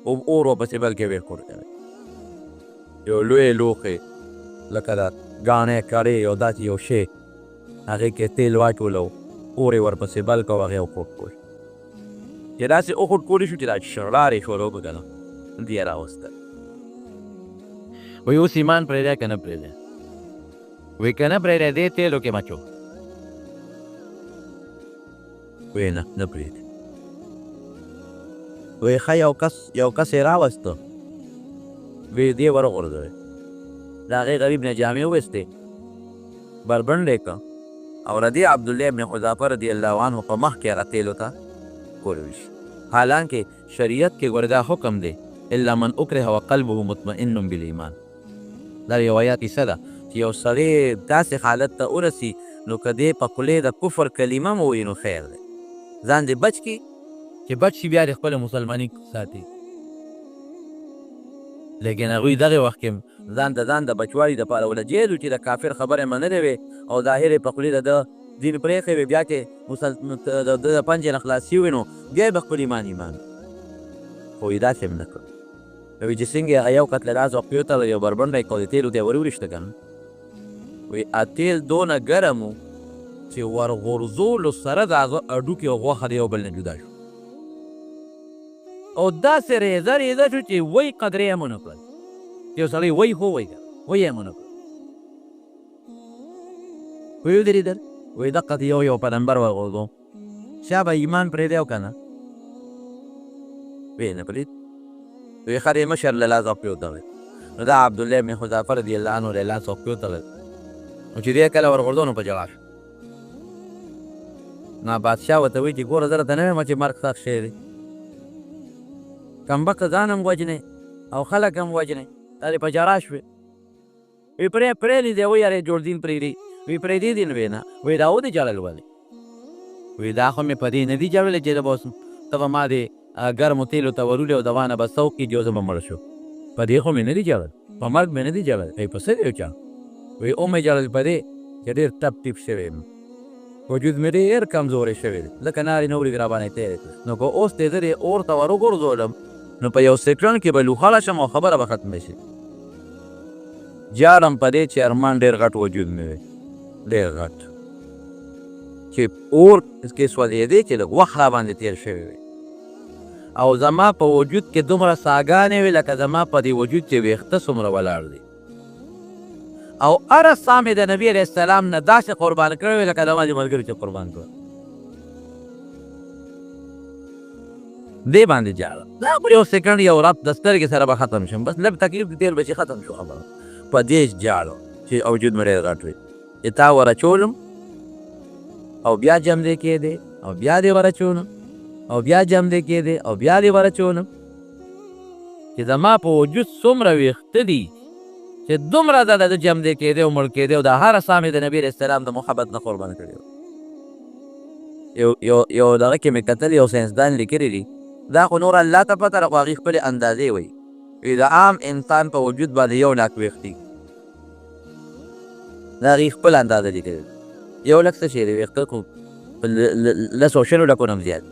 اور ورپسې بل کې ویښ کړی، یو لوی لوښی لکه د ګاڼې کړې او داسې یو شی هغې کې تیل واچولو اور یې ورپسې بل کړو هغې وخوټ کړو، چې داسې وخوټ کولی شو چې دا شړار یې شروع کړو که نه دې یې راوستل. وایي اوس ایمان پرېږدی که نه پرېږدی؟ وایي که نه پرېږدی دې تیلو کې مچو. وایي نه پرېږدي. وایي ښه یو کس یې راوسته، وایي دې ورغورځوئ، د هغې غریب نه جامې وویستې، بربنډ یې کړه او د دې عبدالله ابن حذافه رضی الله عنه په مخ کې هغه تیلو ته کولوي شي. حالانکه شریعت کې ګوره دا حکم دی الا من اکره وقلبه مطمئن بالایمان. دا روایات کیسه ده چې یو سړی داسې حالت ته ورسي نو که دې په خولې د کفر کلمه مو ووایي نو خیر دی، ځان دې بچ کړي چې بچ شي بیا دې خپله مسلماني ساتي. لیکن هغوی دغې وخت کې ځان د بچوالي دپاره وله جایز و چې د کافر خبره یې منلې وې او ظاهر یې په خولې د ده دین پرېښی وې، بیا چې د ده د پنجې نه خلاص شوي نو بیا یې به خپل ایمان خو یې داسې هم نه کړ. وایي چې څنګه هغه یو کس له لاس وقفې وتړل یو بربنډی یې کړ د تیلو ته یې ور وویشته که نه، وایي تیل دونه ګرم و چې ورغورځولو سره د هغه هډوکې او غوښه د یو بل نه جدا شو او داسې ریزه شو چې وایي قدرې یې هم ونه کړل. یو سړی وایي خو وایي وایي یې هم ونه کړل. وایي ودرېدل، وایي دقه یو په نمبر ورغورځو، شا به ایمان پرېږدی او که نه؟ وایي نه پرېږدي. وایي ښه دی مشر له لاس وقفې وتړل، نو دا عبدالله ابن حذافه رضی الله عنه له لاس وقفې وتړل، نو چې دی کله ورغورځو نو په ژړا شو. نو بادشاه ورته وایي چې ګوره زه راته نه وایم چې مرګ سخت شی دی، کمبخته ځان هم وجنې او خلک هم وجنې، دا دې په ژړا شوې. وایي پرېږدي وایي یارې جوړ دین پرېږدي، وایي پرېږدي دین وایي نه، وایي دا ودې ژړل ولې؟ وایي دا خو مې په دې نه دي ژړلې چې به اوس ته به ما دې ګرمو تیلو ته ورولې او دوا نه به څه وکړي چې زه به مړ شو، په دې خو مې نه دي ژړل، په مرګ مې نه دي ژړل. وایي په څه دی چا؟ وایي مې ژړل په دې چې ډېر ټپ ټیپ شوی یم، وجود مې ډېر کمزوری شوی دی، لکه نارې نورې مې راباندې تېرې کړې، نو که اوس دې زه دې اور ته ور وغورځولم نو په یو سیکنډ کې به لوخړه شم او خبره به ختمه شي. جارم په دې چې ارمان ډېر غټ وجود مې دی، ډېر غټ چې اور کې سوځېدی چې لږ وخت راباندې تېر شوی وي او زما په وجود کې دومره ساګانې وې لکه زما په دې وجود چې ویښته څومره ولاړ دی او هره ساه مې د نبي علیه السلام نه داسې قربان کړی وې لکه زما دې ملګري چې قربان کړه. دې باندې جاړه دا پر یو سیکنډ یو رات د سترګې سره به ختم شم، بس لږ تکلیف دې تېر به شي ختم شو خبره. په دې جاړو چې وجود مې ډېر غټ وي چې تا ورچولم او بیا جم دې کېدې او بیا دې ورچولم او بیا جم دې کېدې او بیا دې ورچولم چې زما په وجود څومره ویښته دي چې دومره د جم دې کېدې او مړ کېدې او د هره ساه مې د نبي علیه السلام د محبت نه قربان کړی. یو دغه کې مې کتل یو ساینسدان لیکلی دي دا خو نور الله ته پته ده، خو هغې خپلې اندازې وایي. د عام انسان په وجود باندې 1 لاک ویښت دي. دا هغې خپل اندازه لیکلې ده. 1 لک څه شی دی؟ ویښته خو په 10 لکو نه هم زیات.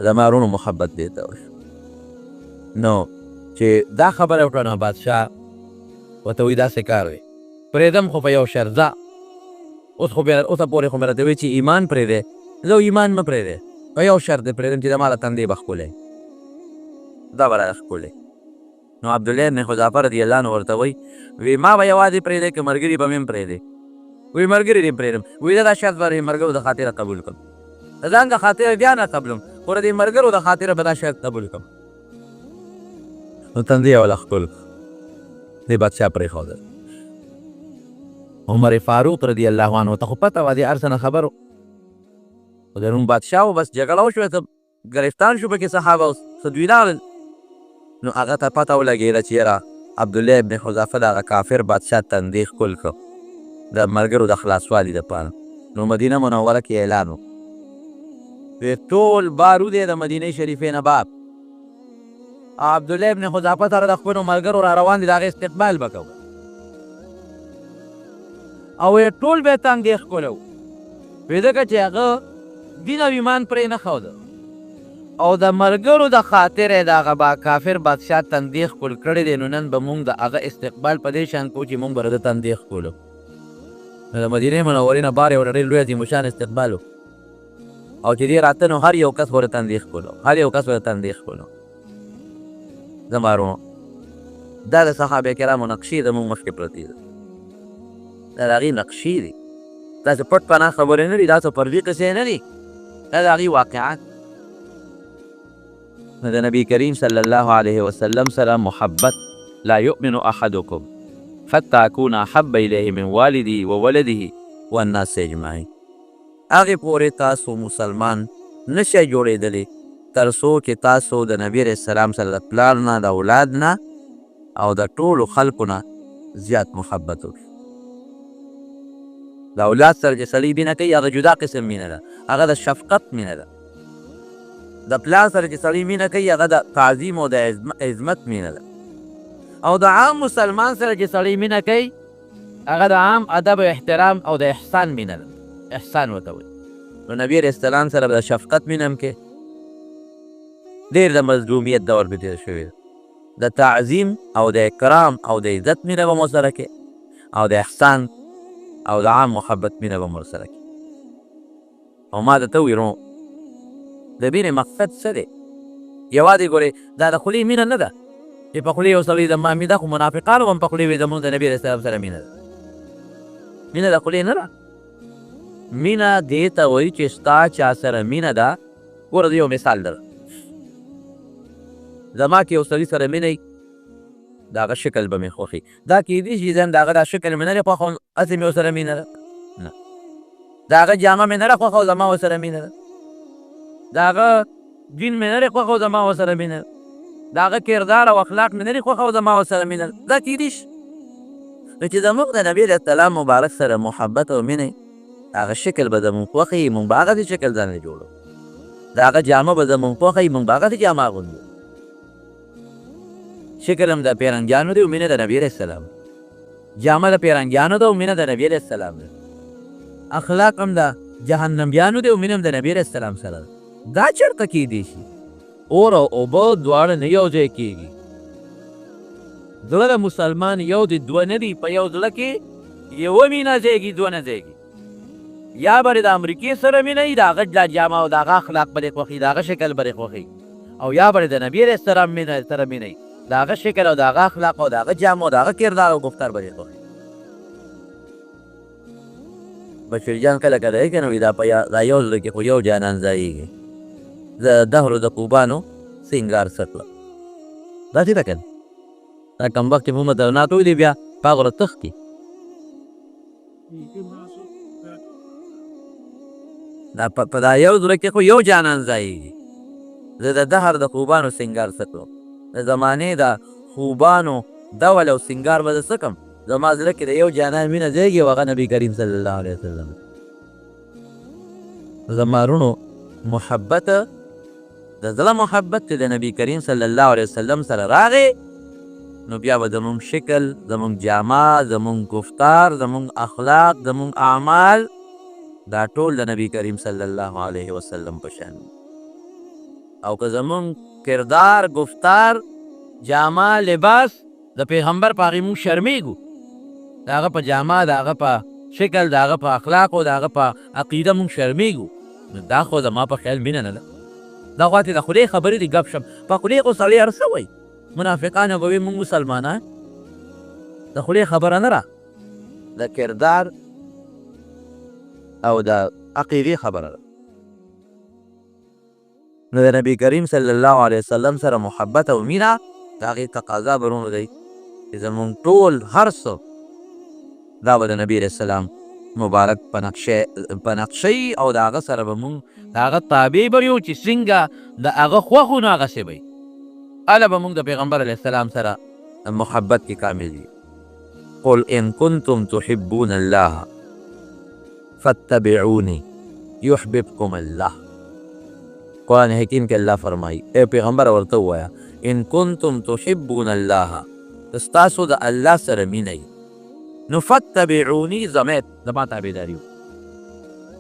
زما وروڼو محبت دې ته وشو. نو چې دا خبره وکړه نو بادشاه ورته وایي داسې کار وی پرېږدم خو په یو شرط ځه. اوسه پورې خو مې راته وایي چې ایمان پرېږدی. زه ایمان مه پرېږدی، په یو شرط دې پرېږدم چې د ما له تندې به ښکلی دا به را ښکلی. نو عبدالله بن حذافه رضی الله عنه ورته وایي ما به یوازې پرېږدی که ملګري به مې هم پرېږدی. وایي ملګري دې پرېږدم. وایي زه دا شرط به د ملګرو د خاطره قبول کړم، د ځان د خاطره بیا نه قبلم، خو د دې ملګرو د خاطره به دا شرط قبول کړم. نو تندې یې وله ښکل دې بادشاه پرېښودل. عمر فاروق رضی الله عنه ته خو پته وه دې هر څه نه خبر و، خو د روم بادشاه و، بس جګړه وشوه، ته ګرفتار شو پکې صحابه او څه دوی راغلل. نو هغه ته پته ولګېده چې یاره عبدالله ابن حذافه د هغه کافر بادشاه تندې ښکل کړ د ملګرو د خلاصوالي دپاره. نو مدینه منوره کې اعلان و، ټول بارود یې د مدینې شریفې نه باب. عبدالله ابن حذافه سره د خپلو ملګرو را روان دي، د هغې استقبال به کوو او ټول به یې تندې ښکلو. ځکه چې هغه دین او ایمان پرې نه ښوده او د ملګرو د خاطر یې د هغه با کافر بادشاه تندې ښکل کړی دی. نو نن به مونږ د هغه استقبال په دې شان کوو چې مونږ به د تندې ښکلو. نو د مدینې منورې نه بار یو ډېر لوی عظیمشان استقبال و او چې دې راته نو هر یو کس ورته تندې ښکلو، هر یو کس ورته تندې ښکلو. زما وروڼو دا د صحابه کرامو نقشې زموږ مخکې پرتې ده، دا د هغې نقشې دي، داسې پټ پناه خبرې نه دي، دا څه فردي قصې نه دي، دا د هغې واقعات. نو د نبي کریم صلی الله علیه وسلم سره محبت لا یؤمن احدکم حتی اکون احب الیه من والده وولده والناس اجمعین. هغې پورې تاسو مسلمان نشئ جوړېدلی تر څو چې تاسو د نبي علیه السلام سره د پلار نه، د اولاد نه او د ټولو خلکو نه زیات محبت وکړي. د اولاد سره چې سړی مینه کوي هغه جدا قسم مینه ده، هغه د شفقت مینه ده. د پلار سره چې سړی مینه کوي هغه د تعظیم او د عظمت مینه ده. او د عام مسلمان سره چې سړی مینه کوي هغه د عام ادب او احترام او د احسان مینه ده، احسان ورته وایي. نو نبي علیه السلام سره د شفقت مینه هم کې ډېر د مظلومیت دور پې تېر شوی ده، د تعظیم او د اکرام او د عزت مینه به مو سره کې او د احسان او د عام محبت مینه به مو سره کې. او ما درته ووایي وروڼو د مینې مقصد څه دی؟ یوازې ګورې دا د خولې مینه نه ده چې په خولې یو سړی زما مینه ده، خو منافقانو هم په خولې وایي زموږ د نبي علیه السلام سره مینه ده. مینه د خولې نه ده، مینه دې ته وایي چې ستا چا سره مینه ده. ګوره زه یو مثال در زما کې یو سړي سره مینه وي، د هغه شکل به مې خوښي، دا کیدای شي زه هم د هغه دا شکل مې نه دی خوښوم، هسې مې ورسره مینه ده. نه، د هغه جامه مې نه ده خوښه او زما ورسره مینه ده، د هغه دین مې نه دی خوښه او زما ورسره مینه ده، د هغه کردار او اخلاق مې نه دی خوښه او زما ورسره مینه ده. دا کیدای شي. نو چې زموږ د نبي علیه السلام مبارک سره محبت او مینه هغه شکل به زموږ خوښه وي، موږ به هغسې شکل ځانې جوړو. د هغه جامه به زموږ خوښه وي، موږ به هغسې جامه اغوندو. شکل هم د پیرنګیانو دی او مینه د نبي علیه السلام، جامه د پیرنګیانو ده او مینه د نبي علیه السلام ده، اخلاق هم د جهنمیانو دی او مینه هم د نبي علیه السلام سره ده. دا چېرته کیدی شي؟ اور او اوبه دواړه نه یو ځای کېږي. زړه د مسلمان یو دی، دوه نه دي. په یو زړه کې یوه مینه ځایږي، دوه نه ځایږي. یا به د امریکې سره مینه وي، د هغه جامه او د هغه اخلاق به دې خوښي، د هغه شکل به دې خوښي، او یا به د نبي علیه السلام سره مینه وي، د هغه شکل او د هغه اخلاق او د هغه جامه او د هغه کردار او گفتار به دې خوښي. بشیر جان کله کله یې که نه وي دا یو زړه کې خو یو جانان ځایږي. د دهرو د خوبانو سینګار سکله داسې ده که نه؟ دا کمبخت چې محمد نعت ویلي بیا په هغه ورځ تښتي. دا په دا یو زړه کې خو یو جانان ځایږي. زه د دهر د خوبانو سینګار سکلم، د زمانې د خوبانو ډول او سینګار به زه څه کړم؟ زما زړه کې د یو جانان مینه ځایږي او هغه نبي کریم صلی الله علیه وسلم. زما وروڼو محبت د زړه محبت چې د نبی کریم صلی الله علیه وسلم سره راغی نو بیا به زمونږ شکل، زمونږ جامه، زمونږ گفتار، زمونږ اخلاق، زمونږ اعمال دا ټول د نبی کریم صلی الله علیه وسلم په شان او که زمونږ کردار، گفتار، جامه، لباس د پیغمبر په هغې مونږ شرمېږو، د هغه په جامه، د هغه په شکل، د هغه په اخلاقو، د هغه په عقیده مونږ شرمېږو، نو دا خو زما په خیال مینه نه ده. دا خو د خدای خبرې دي، ګپ شپ په خدای خو سړی هر څه وایي، منافقان به وایي مونږ مسلمانان، د خدای خبره نه ده، د کردار او د عقیدې خبره ده. نو د نبی کریم صلی الله علیه وسلم سره محبت او مینه د هغې تقاضا برونو دی چې زمونږ ټول هر څه دا به د نبي علیه السلام مبارک په نقشې او د هغه سره به مونږ د هغه تابع به یو چې څنګه د هغه خوښ و نو هغسې به وي. هله به مونږ د پیغمبر علیه السلام سره محبت کې کامل وي. قل ان کنتم تحبون الله فاتبعوني يحببكم الله. قرآن حکیم کې الله فرمایي ای پیغمبر ورته ووایه ان کنتم تحبون الله ستاسو د الله سره مینه وي نو فتبعوني زمید زما تابعداري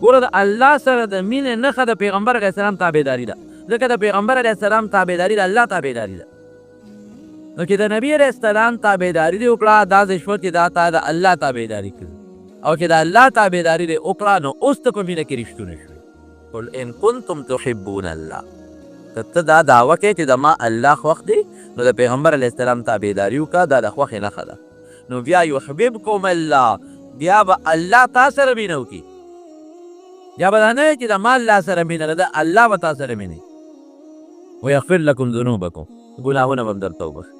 ګوره د الله سره د مینې نښه د پیغمبر علیه السلام تابعداري ده، ځکه د پیغمبر علیه السلام تابعداري د الله تابعداري ده. نو چې د نبي علیه السلام تابعداري دې وکړه دا ځای شوه چې دا تا د الله تابعداري کړي، او چې د الله تابعداري دې وکړه نو اوس ته په مینه کې رښتونه شوې. قل ان کنتم تحبون الله که ته دا دعوه کوې چې زما الله خوښ دی نو د پیغمبر علیه السلام تابعداري وکړه، دا د خوښې نښه ده. نو بیا یحببکم الله، بیا به الله تا سره مینه وکړي، بیا به دا نه چې زما الله سره مینه ده، الله به تا سره مینه ویغفر لکم ذنوبکم، ګناهونه به هم درته وبخي.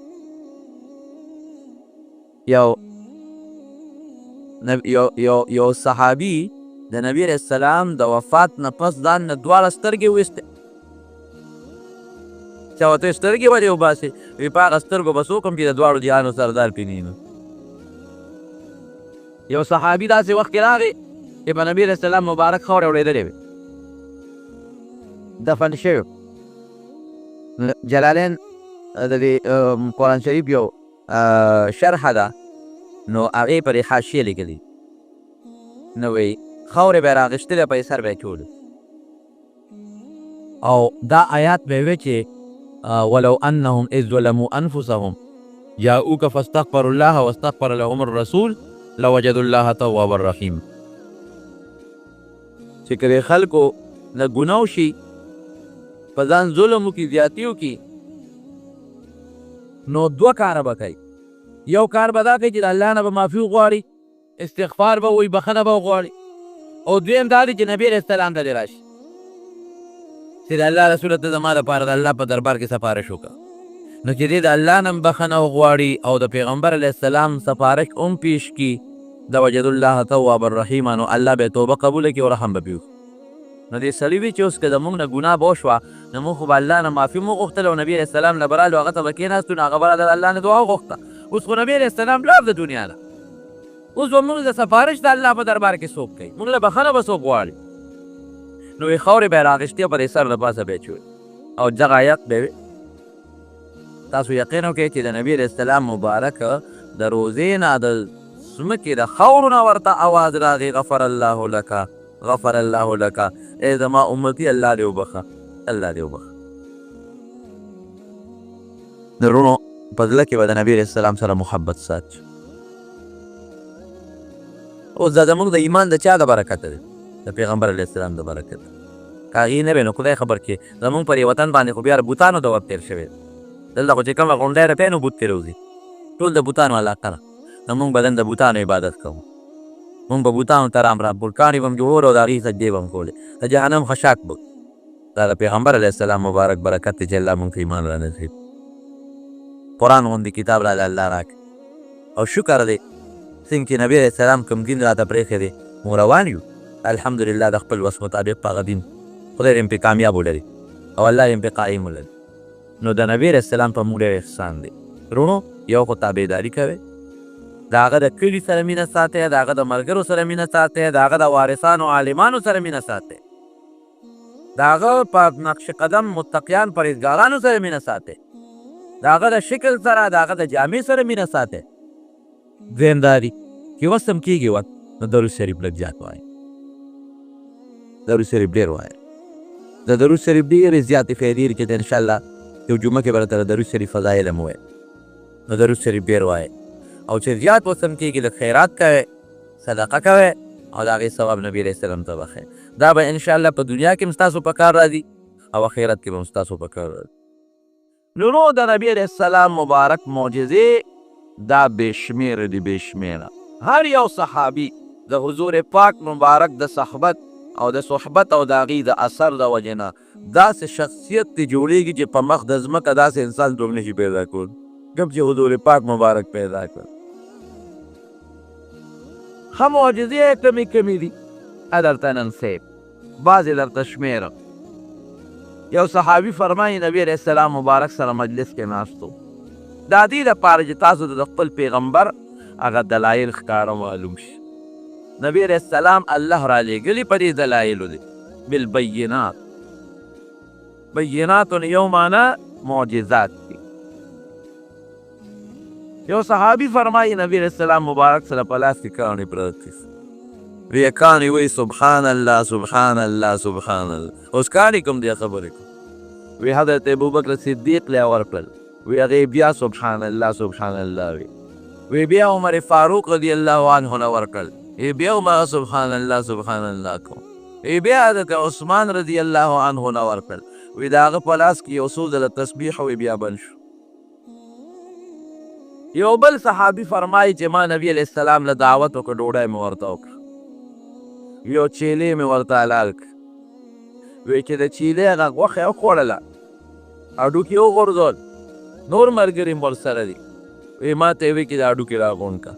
یو صحابي د نبی علیه السلام د وفات نه پس ځان نه دواړه سترګې ویستې، چا ورته سترګې ولې وباسې؟ وایي په هغه سترګو به څوک هم چې د دواړو جهانو سردار پې نه یو صحابي داسې وخت کې راغی چې په نبي علیه السلام مبارک خاورې اورېدلې وې، دفن شوی. جلالین د دې قرآن شریف یو شرحه ده نو هغې پرې حاشیې لیکلي نو وایي خاورې به یې راغېښتلې په یې سر به یې چولو او دا آیات به یې وی چې ولو انهم اذ ظلموا انفسهم جاءوك فاستغفروا الله واستغفر لهم الرسول لوجدوا الله توابا رحیم. چې کله خلکو نه ګناه وشي په ځان ظلم وکړي زیاتي وکړي نو دوه کاره به کوي، یو کار به دا کوي چې د الله نه به معافي وغواړي، استغفار به وایي، بخښنه به وغواړي، او دویم دا دی چې نبي علیه السلام ته دې راشي چې د الله رسوله ته زما دپاره د الله په دربار کې سفارش وکړه. نو چې دې د الله نه هم بخښنه وغواړي او د پیغمبر علیه السلام سفارش هم پیش کړي د وجد الله توابا رحیما نو الله به توبه قبوله کړي او رحم به پرې وکړي. نو دې سړي وي چې اوس که زموږ نه ګناه به وشوه نو موږ خو به الله نه معافي مو غوښتل او نبي علیه السلام نه به رالو هغه ته به کېناستو نو هغه به د الله نه دعا وغوښته. اوس خو نبي علیه السلام لاړ د دنیا نه، اوس به موږ د سفارش د الله په دربار کې څوک کوي، موږ له بخښنه به څوک غواړي. نو یې خاورې به یې راغېښتې او په دې سر د پاسه به یې چوي او دغه آیات به وي. تاسو یقین وکړئ چې د نبي علیه السلام مبارک د روزې نه د ځمکې د خاورو نه ورته اواز راغی غفر الله لک غفر الله لک، ای زما امتي الله دې وبخه، الله دې وبخه. د وروڼو په زړه کې به د نبي علیه السلام سره محبت ساتي. اوس دا زموږ د ایمان د چا د برکته دی؟ د پیغمبر علیه السلام د برکت. که هغې نه وی نو خدای خبر کې زموږ پر یې وطن باندې خو بیا د بوتانو دور تېر شوی دی. دلته خو چې کومه غونډۍ رپی نو بوت ترې وځي، ټول د بوتانو علاقه ده. زموږ بدن د بوتانو عبادت کوو، مونږ به بوتانو ته رام بلکانې به هم جوړ او د هغې سجدې به هم کولې، د جهنم خشاک به. دا د پیغمبر علیه السلام مبارک برکت دی چې الله مونږ ته ایمان را نصیب، قرآن غوندې کتاب راله الله راکړي. او شکر دی څنګه چې نبي علیه السلام کوم دین راته پرېښی دی مونږ روان یو الحمدلله د خپل وس مطابق په هغه دین خدای دې پرې کامیاب ولري او الله دې پرې قایم ولري. نو د نبي علیه السلام په موږ ډېر احسان دی. وروڼو یو خو تابعداري کوئ، د هغه د کلي سره مینه ساتئ، د هغه د ملګرو سره مینه ساتئ، د هغه د وارثانو عالمانو سره مینه ساتئ. د هغه په نقش قدم متقیان پرهیزګارانو سره مینه ساتئ، د هغه د شکل سره، د هغه د جامې سره مینه ساتئ. دویم دا دي چې وسم کېږي وخت نو درود شریف لږ زیات وایئ، درود شریف ډېر وایئ. د درود شریف ډېرې زیاتې فایدې دي چې د انشاءالله یو جمعه کې به درته د درود شریف فضایل هم ووایم. نو درود شریف ډېر وایئ او چې زیات وسم کېږي لږ خیرات کوئ، صدقه کوئ او د هغې ثواب نبي علیه السلام ته بخئ. دا به انشاءالله په دنیا کې هم ستاسو په کار راځي او آخرت کې به هم ستاسو په کار راځي. نو د نبي علیه السلام مبارک معجزې دا بېشمېره دي، بېشمېره. هر یو صحابي د حضور پاک مبارک د صحبت او د صحبت او د هغې د اثر د وجې نه داسې شخصیت دې جوړېږي چې په مخ د ځمکه داسې انسان څوک نشي پیدا کول کوم چې حضور پاک مبارک پیدا کړ. ښه معجزې یې کمې کمې دي، درته نن ښیم، بعضې درته شمېرم. یو صحابي فرمایي نبي علیه السلام مبارک سره مجلس کې ناست و، د دې لپاره چې تاسو د خپل پیغمبر هغه دلایل ښکاره معلوم شي. نبی علیه السلام الله را لېږلي په دې دلایلو دی، بالبینات. بینات یو معنا معجزات دي. یو صحابي فرمایي نبی علیه السلام مبارک سره په لاس کې کاڼي پرتې وی کاڼي وایي سبحان الله سبحان الله سبحان الله. اوس کاڼي کوم دی خبرې کوم. وی حضرت ابوبکر صدیق له ورکړل، وی هغې بیا سبحان الله سبحان الله وی بیا عمر فاروق رضی الله عنه نه ورکړل، بیا هم سبحان الله سبحان الله کوم. بیا حضرت عثمان رضی الله عنه نه ورکړل، وی د هغه په لاس کې یو څو ځله تسبیح وی بیا بند شو. یو بل صحابي فرمایي چې ما نبي علیه السلام له دعوت وکړه، ډوډۍ مې ورته وکړه، یو چیلې مې ورته حلال کړه. وی چې د چیلې هغه غوښه یې وخوړله، هډوکي یې وغورځول، نور ملګري م ورسره دي. وی ما ته یې وی چې د هډوکي راغونډ کړه.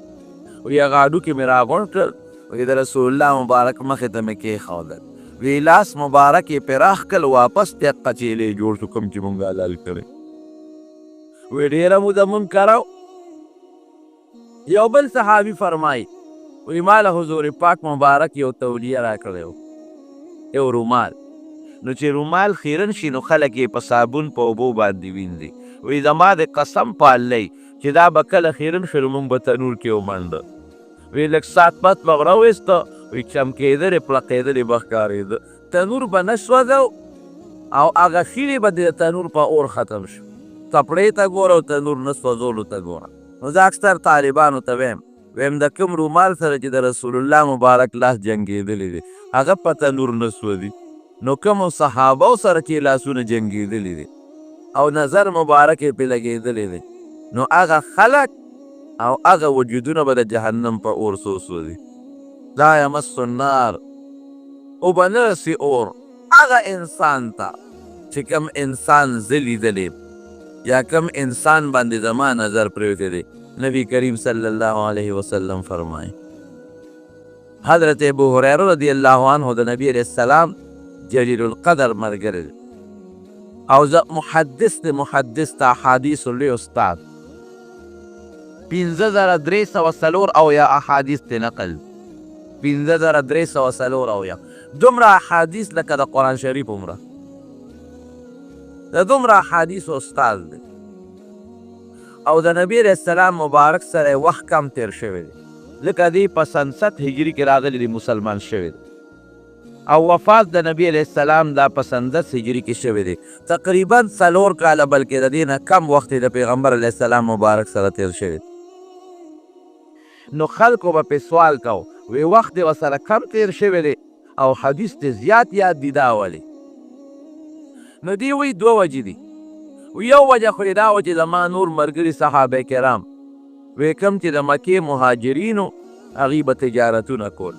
وی هغه هډوکي مې راغونډ کړل، وی د رسول الله مبارک مخې ته مې کېښودل، وی لاس مبارک یې پراخ کړل، واپس دقه چیلې جوړ شو کوم چې مونږ حلال کړی. وی ډېره موده مونږ کراو. یو بل صحابي فرمایي وی ما له حضور پاک مبارک یو تولیه راکړی و، یو رومال. نو چې رومال خیرن شي نو خلک یې په صابون په اوبو باندې وینځي. وی زما د قسم په الله چې دا به کله خیرن شو نو موږ به تنور کې ومنډه. وی لږ ساعت بعد به راویسته، وی چمکېدلې پړقېدلې به ښکارېده، تنور به نه سوځو او هغه خیرې به د تنور په اور ختم شو. کپړې ته ګوره او تنور نه سوځولو ته ګوره. نو زه اکثر طالبانو ته ویم د کوم رومال سره چې د رسول الله مبارک لاس جنګېدلی دی هغه په تنور نه سوځي، نو کومو صحابو سره چې لاسونه جنګېدلی دی او نظر مبارک یې پرې لګېدلی دی، نو هغه خلک او هغه وجودونه به د جهنم په اور سوځي. لا یمس النار، او به نه رسي اور هغه انسان ته چې کوم انسان زه لیدلی یا کم انسان باندې زما نظر پریوتی دی. نبی کریم صلی الله علیه وسلم فرمایي. حضرت ابو هریره رضی الله عنه د نبی علیه السلام جلیل القدر ملګری دی او زه محدث ته احادیثو لوی استاد، 5304 احادیث ته نقل، 5304 دومره احادیث لکه د قرآن شریف عمره، د دومره احادیثو استاد دی او د نبی علیه السلام مبارک سره وخت کم تیر شوی دی، لکه دی په 67 هجري کې راغلی دی، مسلمان شوی دی او وفات د نبی علیه السلام دا په 67 هجري کې شوی دی. تقریبا 4 کاله بلکې د دې نه کم وخت د پیغمبر علیه السلام مبارک سره تیر شوی دی. نو خلکو به پې سوال کو وی وخت یې ورسره کم تیر شوی دی او حدیث ته زیات یاد دي دا ولې؟ نو دی وی 2 وجې دي. یو وجه خو یې دا و چې زما نور ملګري صحابه کرام وی کوم چې د مکې مهاجرینو هغوی به تجارتونه کول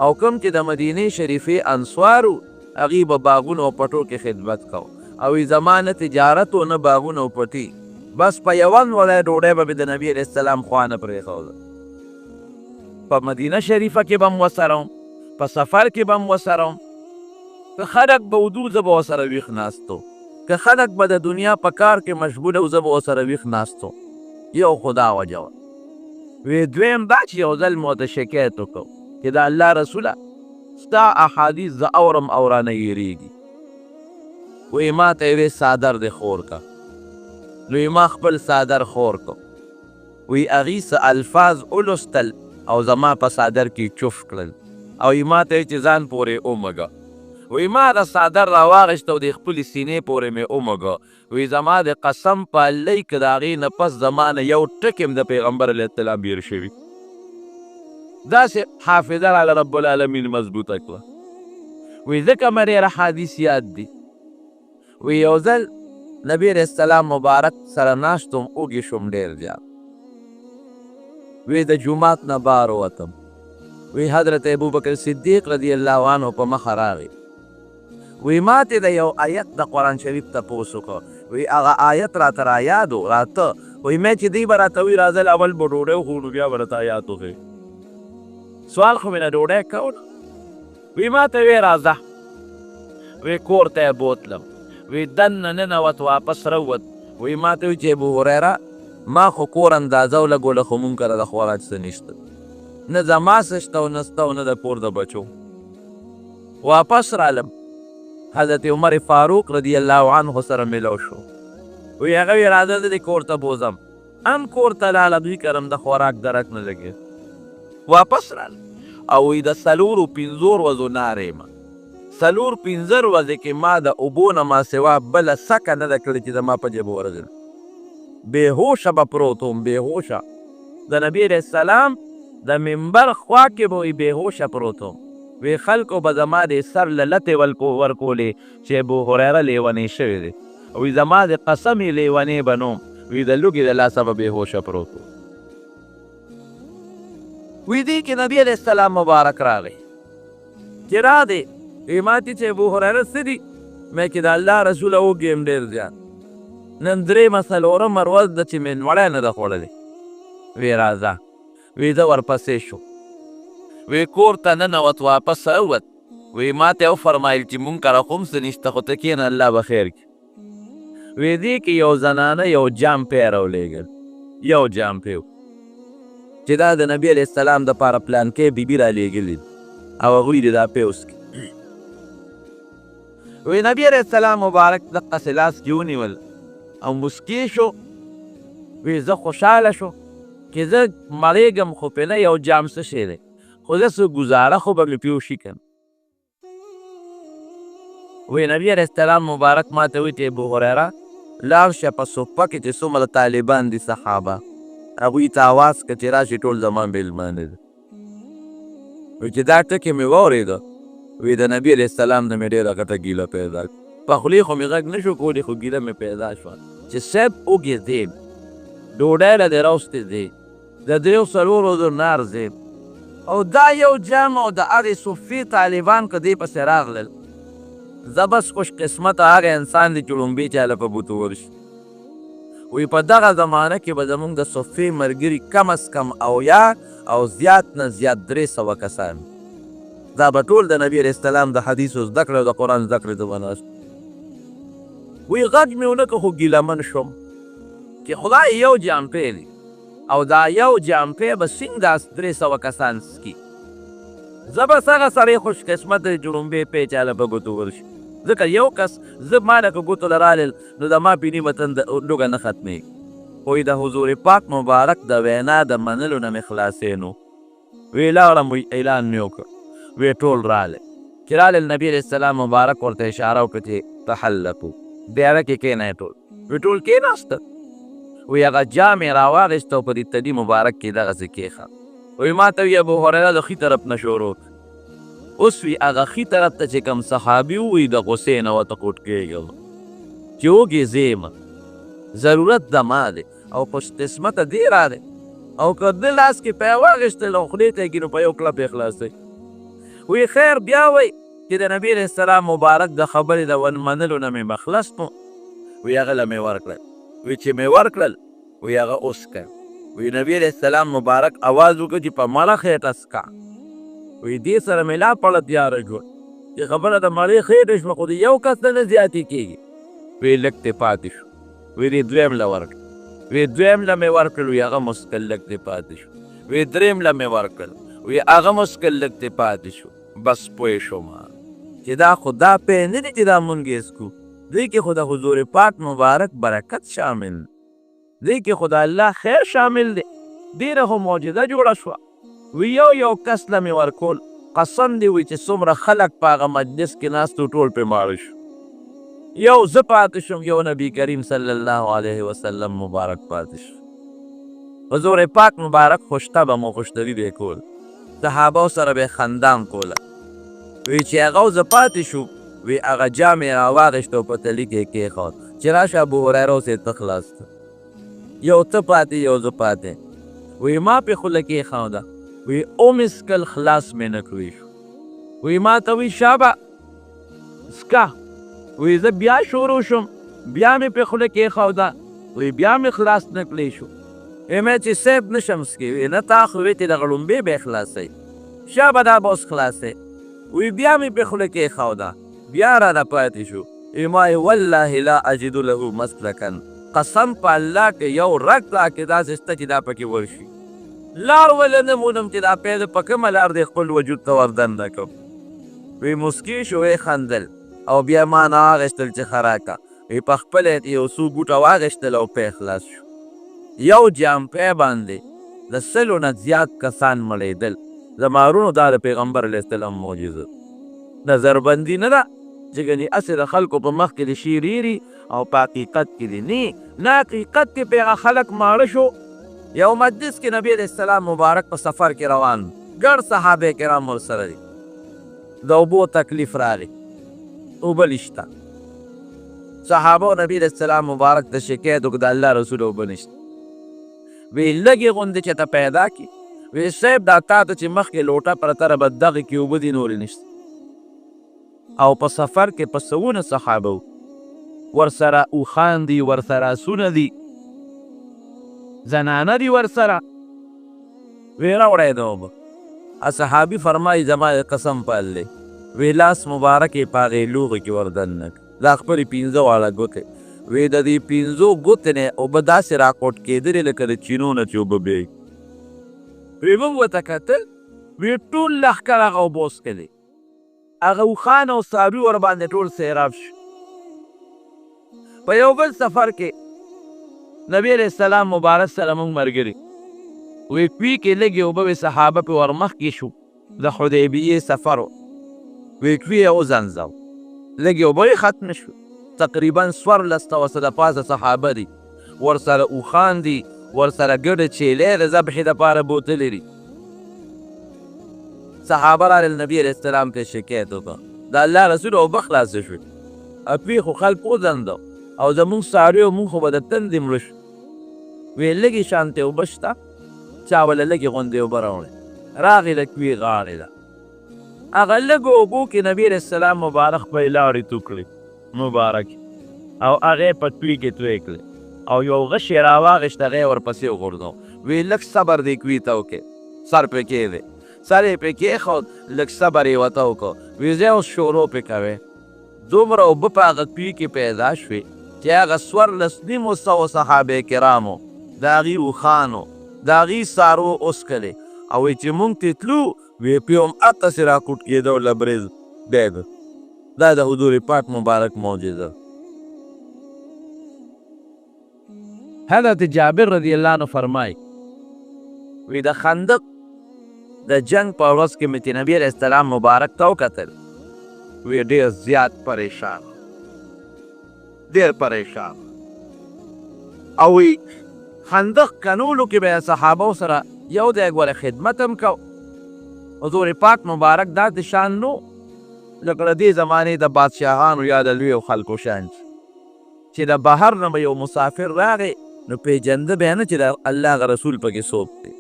او کوم چې د مدینې شریفې انصارو هغوی به باغونو او پټو کې خدمت کو او زما نه تجارت و نه باغونه او پټي، بس په یوه ولی ډوډۍ به مې د نبي علیه السلام خوا نه پرېښوده. په مدینه شریفه کې به م ورسره وم، په سفر کې به م ورسره وم، که خلک به ودو زه به ورسره ویښ ناستو، که خلک به د دنیا په کار کې مشغوله و زه به ورسره ویښ ناستو. یو خو دا وجه وه. وی دویم دا چې یو ځل مو ته شکایت وکړو چې د الله رسوله ستا احادیث زه اورم او رانه یېرېږي، وی ما ته یې څادر دې خور کا. نو ما خپل څادر خور کو. وی هغې څه الفاظ ولوستل او زما په څادر کې چوف کړل او یې ما ته چې ځان پورې ومږه. وی ما د څادر راواغېست او د خپلې سینې پورې مې ومږه. وی زما د قسم په الله که د هغې نه پس زما نه یو ټکی هم د پیغمبر علیه السلام هیر شوي. داسې حافظه راله رب العالمین مضبوطه کړه. وی ځکه مې ډېره حدیث یاد دي. وی یو ځل نبی علیه السلام مبارک سره ناست وم، اوږې شوم ډېر زیات. وی د جومات نه بار ووتم. وی حضرت ابوبکر صدیق رضی الله عنه په مخه راغی. وی ما ته د یو آیت د قرآن شریف تپوس وکړه. وی هغه آیت راته رایاد و راته. وی مې چې دی به راته وي راځه اول به ډوډۍ وخورو نو بیا به راته آیات وښیي. سوال خو مې نه ډوډۍ کوله. وی ما ته وی راځه. وی کور ته یې بوتلم. وی دننه ننوت واپس راووت. وی ما ته وی چې ابو هریره ما خو کور اندازه ولګوله خو مونږ کره د خوراک څه نشته، نه زما څه شته او نه سته او نه د کور د بچو. واپس رالم، حضرت عمر فاروق رضی الله عنه سره ملو شو. وی هغه وی راځه د دې کور ته بوځم. ان کور ته لاړم، دوی کرم د خوراک درک نه لګېد. واپس رالم او وی د څلورو پنځو ورځو نارې یم. څلور پنځه ورځې کې ما د اوبو نه ما سوا بله سکه نه ده کړې چې زما په جېب ورغلې. بېهوشه به پروت وم، بېهوشه. د نبي علیه السلام د منبر خوا کې به وی بېهوشه پروت وم. وی خلکو به زما د سر له لتې ورکولې چې ابو هریره لیونی شوی دی. وی زما د قسم یې لیونی به نوم. وی د لوږې د لاسه به بېهوشه پروت وم. وی دې کې نبي علیه السلام مبارک راغی چې را دی. وی ما ته چې ابو هریره څه دي؟ مې کې د الله رسوله وږی یم ډېر زیات. نن درېیمه څلورمه ورځ ده چې مې نوړی نه ده خوړلې. وی راځه. وی زه ورپسې شو. وی کور ته ننوت واپس راووت. وی ما ته وفرمایل چې مونږ کره خو هم څه نشته خو ته کښېنه الله به خیر کړي. وی دې کې یو زنانه یو جام پی راولېږل، یو جام پی چې دا د نبي علیه السلام دپاره پلانکۍ بیبي رالیږلي او هغوی دې دا پی وڅښي. وی نبي علیه السلام مبارک دقسې لاس کې ونیول او مسکي شو. وی زه خوشحاله شو چې زه مړېږم خو پې نه، یو جام څه شی دی، خو زه څه ګزاره خو به مې پې وشي که نه. وی نبي علیه السلام مبارک ما ته وی چې ابو هریره لاړ شه په صفه کې چې څومره طالبان دي صحابه، هغوی ته اواز که چې راشي ټول زما میلمانه دي. وی چې دا ټکې مې واورېده، وی د نبي علیه السلام نه مې ډېره غټه ګیله پیدا کړه. په خولې خو مې غږ نه شو کولی خو ګیله مې پیدا شوه چې صاحب اوږې زیم، ډوډۍ له دې راوستې دی، د دریو څلورو ورځو نار زیم، او دا یو جام او د هغې صفي طالبان که دې پسې راغلل. زه بس خوش قسمته هغه انسان دی چې لومبې چاله په بوتو ورشي. وی په دغه زمانه کې به زموږ د صفي ملګري کم از کم اویا او زیات نه زیات 300 کسان. دا به ټول د نبي علیه السلام د حدیثو زده کړې او د قرآن زده کړې ته به ناست. وی غږ مې ونه که خو ګیلمن شوم چې خدای یو جامپی دی او دا یو جامپی به څنګه دا 300 کسان څکي. زه بس هغه سړی خوش قسمت دی چې لومبې پی چاله په ګوتو ورشي، ځکه یو کس زه ما نه که ګوتو له رالل نو د ما پیني وطن د لوږه نه ختمېږي. خو د حضور پاک مبارک د وینا د منلو نه مې خلاصې نو. وی لاړم، وی اعلان مې وکړ. وی ټول راغلل چې راغلل، نبي علیه السلام مبارک ورته اشاره وکړه چې تحلقو، دیاره کې کښېنئ ټول. وی ټول کښېناسته. وی هغه جام یې راواخېست او په دې تدي مبارک کې دغسې کېښه. وی ما ته وی ابو هریره د ښي طرف نه شروع. اوس وی هغه ښي طرف ته چې کوم صحابي وی د غصې نه ورته کوټ کېږم چې وږې زیمه، ضرورت د ما دی او خوش قسمته دی راغی او که ده لاس کې پی واخېستل او خولې ته یې کړي نو په یو کلپ یې خلاصوي. وی خیر بیا وی چې د نبي علیه السلام مبارک د خبرې د ون منلو نه مې مخلص نو. وی هغه له مې ورکړل. وی چې مې ورکړل وی هغه اوس کړ. وی نبي علیه السلام مبارک آواز وکړه چې په مړه خېټه څکه. وی دې سره مې لا پړه تیاره کړه چې خبره د مړې خېټې شوه خو د یو کس نه زیاتې کېږي. وی لږ ترې پاتې شو. وی دې دویم له ورکړل. وی دویم له مې ورکړل، وی هغه مسکل لږ ترې پاتې شو. وی دریم له مې ورکړل، وی هغه مسکل لږ ترې پاتې شو. بس پوه شوم چې دا خو دا پی نه دی چې دا مونږ یې څکو، دې کې خو د حضور پاک مبارک برکت شامل دې کې خو د الله خیر شامل دی. ډېره خو معجزه جوړه شوه. وی یو کس له مې ورکول، قسم دی وي چې څومره خلک په هغه مجلس کې ناست و ټول پرې ماړه شو. یو زه پاتې شوم، یو نبي کریم صلی الله علیه وسلم مبارک پاتې شو. حضور پاک مبارک خوشطبع مو خوشتري به یې کول، صحابو سره به یې خندان کوله. وی چې هغه زه پاتې شو، وی هغه جام یې راواغېست او په تلي کې یې کېښود چې راشه ابو هریره اوس یې ته خلاص ته. یو ته پاتې یو زه پاتې. وی ما پې خوله کېښوده، وی اومسکل خلاص مې نه کړی شو. وی ما ته وی شابه سکه. وی زه بیا شروع شوم، بیا مې پې خوله کېښوده، وی بیا مې خلاص نه کړی شو. مې چې صیب نشم څکې. وی نه تا خو وې چې دغه ړومبې به یې خلاصوي، شابه دا به اوس خلاصوي. وی بیا مې پې خوله کېښوده، بیا رانه پاتې شو. ما والله لا اجد له مسلکا، قسم په الله که یو رګ راکړې داسې شته چې دا پکې ورشي. لار ولې نه مونم چې دا پیدا په کومه لار دی خپل وجود ته وردنده کړم. وی مسکي شو، وی خندل او بیا ما نه واغېستل چې ښه راکړه. وی په خپله یې یو څو بوټه واغېستل او پی خلاص شو. یو جام پی باندې د 100 نه زیات کسان مړېدل. د مارونو دا د پیغمبر علیه السلام معجزه نظربندي نه ده چې ګنې هسې د خلکو په مخ کې د شي ریري او په حقیقت کې دي نه حقیقت کې پې هغه خلک ماړه شو. یو مجلس کې نبی علیه السلام مبارک په سفر کې روان، ګڼ صحابه کرام ورسره دي. د اوبو تکلیف راغی، اوبه نشته. صحابو نبی علیه السلام مبارک ته شکایت وکړ د الله رسول اوبه نشته. وی لږې غوندې چې ته پیدا کړي. وی صاحب دا تا ته چې مخکې لوټه پرته به دغې کې اوبه دي نورې نشته. او په سفر کې په سوونه صحابه ورسره اوښان دي، ورسره اسونه دي، زنانه دي ورسره. وی راوړی د اوبه. صحابي فرمایي زما د قسم په الله، وی لاس مبارک یې په هغې لوغې کې وردننه کړ، دا خپلې 15 واړه ګوتې. وی د دې 15 ګوتې نه اوبه داسې راکوټ کېدلې لکه د چینو نه چې اوبه بیا وي. وی موږ ورته کتل، وی ټول لښکر هغه اوبه وڅښلې، هغه اوښان او څاروي ورباندې ټول سیراب شو. په یو بل سفر کې نبی علیه السلام مبارک سره موږ ملګري وی کوي کې لږې اوبه وې صحابه پې ورمخکې شو، د حدیبیې سفر و. وی کوي یې وزنځاو، لږې اوبه یې ختمې شو. تقریبا 1400 د پاسه صحابه دي، ورسره اوښان دي، ورسره ګډه چیلې د ذبحې دپاره بوتلې دي. صحابه رالل نبي علیه السلام ته شکایت وکړه، د الله رسول اوبه خلاصې شوې، اپې خو خلک وځنده او زمونږ څاروي او مونږ خو به د تندې مړه شو. وی لږې شانتې اوبه شته، چا وله لږې غوندې اوبه راوړې. راغې د کوې غاړې ده، هغه لږو اوبو کې نبي علیه السلام مبارک خپلې لاړې تو کړې مبارک او هغې په توی کې توی کړې او یو غش یې راواغېشت، هغه یې ورپسې وغورځو. وی لږ صبر دې کوي ته وکړې، سر پې کېدی، سر یې پې کېښود، لږ صبر یې ورته وکړو. وی زه اوس شروع پې کوې. دومره اوبه په هغه کوي کې پیدا شوې چې هغه 1400 صحابه کرامو د هغې اوښانو د هغې څاروو وڅښلې او وی چې مونږ ترې تلو وی پې هم هغسې راکوټ کېده او لبریز دی ده. دا د حضور پاک مبارک معجزه. حضرت جابر رضی الله عنه فرمایي وی د خندق د جنگ په ورځ کې مې چې نبي علیه السلام مبارک ته وکتل، وی ډېر زیات پریشان، ډېر پریشان. او وی خندق کنولو کې به صحابو سره یو دی ګوره خدمت هم کو. حضور پاک مبارک داسې شان نو لکه د دې زمانې د بادشاهانو یا د لویو خلکو شان چې د بهر نه به یو مسافر راغی نو پیژنده به نه چې د الله غ رسول پکې څوک دی،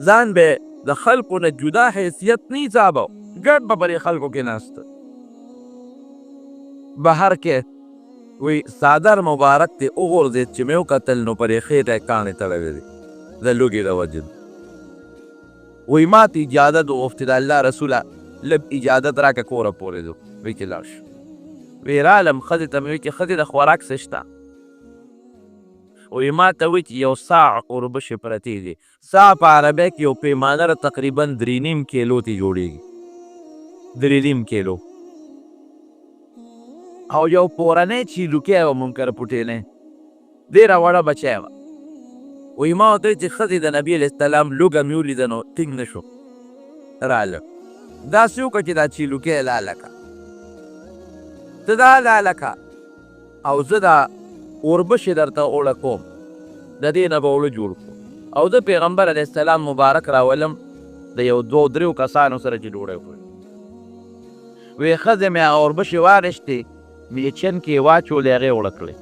ځان به د خلکو نه جدا حیثیت نه حسابو، ګډ به پرې خلکو کې ناسته. بهر کې وی صادر مبارک ته وغورځېد چې مې وکتل نو پرې خېټه یې کاڼې تړلې دي د لوږې د وجې. وی ما ته اجازت وغوښتې د الله رسوله لږ اجازت راکړه کوره پورې ځو. وی چې لاړ شو. وی رالم ښځې ته مې وی چې ښځې د خوراک څه شته؟ وی ما ته وی چې یو ساع اوربشې پرتې دي. ساع په عربی کې یو پیمانه تقریبا 3.5 کیلو ته جوړېږي، 3.5 کیلو. او یو پورنۍ چیلوکۍ وه منکر پټېنۍ، ډېره وړه بچی وه. وایي ما ورته چې ښځې د نبي علیه السلام لوږه مې ولیده نو ټینګ نه شو راله. داسې وکړه چې دا چیلوکۍ لاله کړه، ته دا لاله کړه او زه دا اوربشې درته اوړه کوم، د دې نه به اوړه جوړ کړو او د پیغمبر علیه السلام مبارک راولم د یو دوو دریو کسانو سره چې ډوډۍ وخوري. وی ښځې مې هغه اوربشې واخېستې، میچن کې یې واچولې، هغې اوړه کړې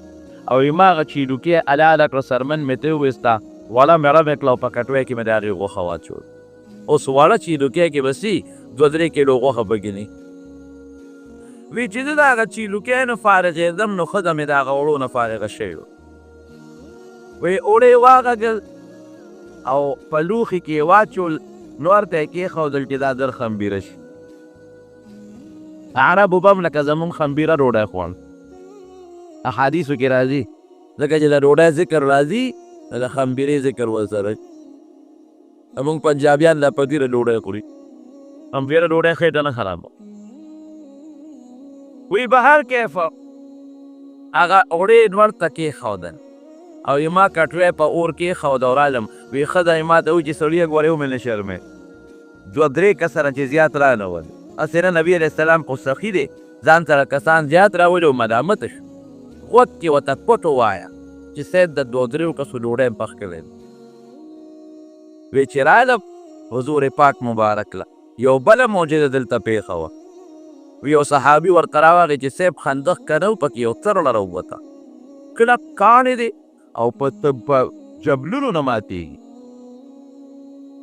او ما هغه چیلوکۍ حلاله کړه، سرمن مې ترې وویسته، وړه مېړه مې کړه او په کټوۍ کې مې د هغې غوښه واچول. اوس وړه چیلوکۍ کې به سي 2-3 کیلو غوښه پکې نه. وی چې زه د هغه چیلوکۍ نه فارغېدم نو ښځه مې د هغه وړو نه فارغه شوې وه. وی اوړه یې واغږل او په لوښي کې یې واچول، نور ته یې کېښودل چې دا در خمبیره شي. عربو به هم لکه زمونږ خمبیره ډوډۍ خوړل، احادیثو کې راځي، ځکه چې د ډوډۍ ذکر راځي د خمبیرې ذکر ورسره. زمونږ پنجابیان لا پدیره ډوډۍ خوري، خمبیره ډوډۍ خېټه نه خرابوي. وی به هر کیفه هغه اوړې ورته کېښودل او یې ما کټوۍ په اور کېښود او رالم. وی ښځه یې ما ته وایي چې سړیه ګورې ومې نه شرمې، 2-3 کسانه چې زیات رانهول. هسې نه نبي علیه السلام خو سخي دی، ځان سره کسان زیات راولي او مدامته شو. غوږ کې ورته پټ ووایه چې سید د 2-3 کسو ډوډۍ پخ کړی. وی چې رالم حضور پاک مبارک له یو بله معجزه دلته پېښه وه. وی یو صحابي ورته راوغی چې صاحب خندق که نه و پکې یو څرړه راووته، کلک کاڼې دی او په جبلونو نه ماتېږي.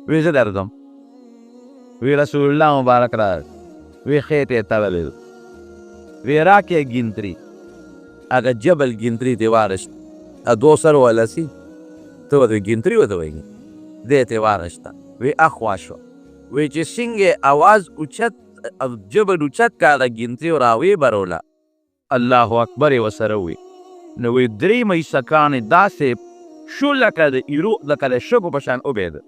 وی زه درځم. وی رسول الله مبارک راغی، وی خېټې یې تړلې ده، وی راکې ګنتري، هغه جبل ګنتري دې واخېست، 2 سرو ولسي، ته ورته ګنتري ورته وایي، دې ته یې واخېسته. وی اخوا شوه. وی چې څنګه اواز اوچت جبل اوچت که هغه ګنتري راویې بروله، الله اکبر یې ورسره وی. نو وی 3 مېسکانې داسې شو لکه د ایرو لکه د شګو په شان وبېده.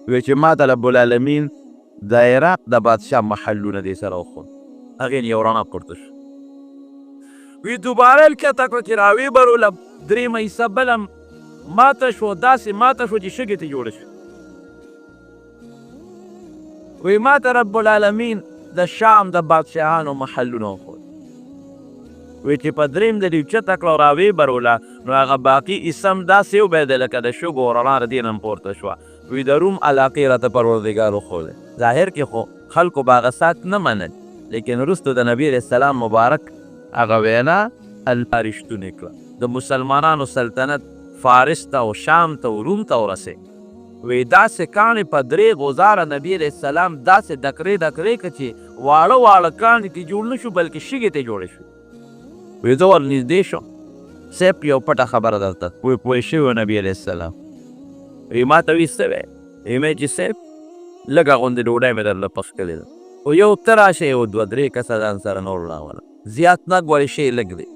وی چې ما ته رب العالمین د عراق د بادشاه محلونه دې سره وښول، هغې نه یو رڼا پورته شو. وی دوباره یې کښته کړه چې راویې بروله، 3 مېسه بله ماته شو، داسې ماته شو چې شګې ته جوړه شوه. وی ما ته رب العالمین د شام د بادشاهانو محلونه وښول. وی چې په 3 ځل یې اوچته کړه او راویې بروله نو هغه باقي اسم داسې وبهېده لکه د شګو رڼا د دې نه پورته شوه. وی د روم علاقې راته پروردګار وښودی. ظاهر کې خو خلکو به هغه سات نه منل، لیکن وروسته د نبي علیه السلام مبارک هغه وینا الله رښتونې کړه. د مسلمانانو سلطنت فارس ته او شام ته او روم ته ورسېد. وی داسې کاڼې په 3 غوزاره نبي علیه السلام داسې ډکرې ډکرې کړه چې واړه واړه کاڼې ترې جوړ نه شو بلکې شګې ته جوړې شوې. وی زه ورنږدې شوم، صاحب یو پټه خبره درته وی پوه شوی و نبي علیه السلام. وی ما ته وی څه وی؟ وی مې چې صاحب لږه غوندې ډوډۍ مې درله پخ کړې ده، خو یو ته راشه یو 2-3 کسه ځان سره نور راوله، زیات نه ګورې شی لږ دی.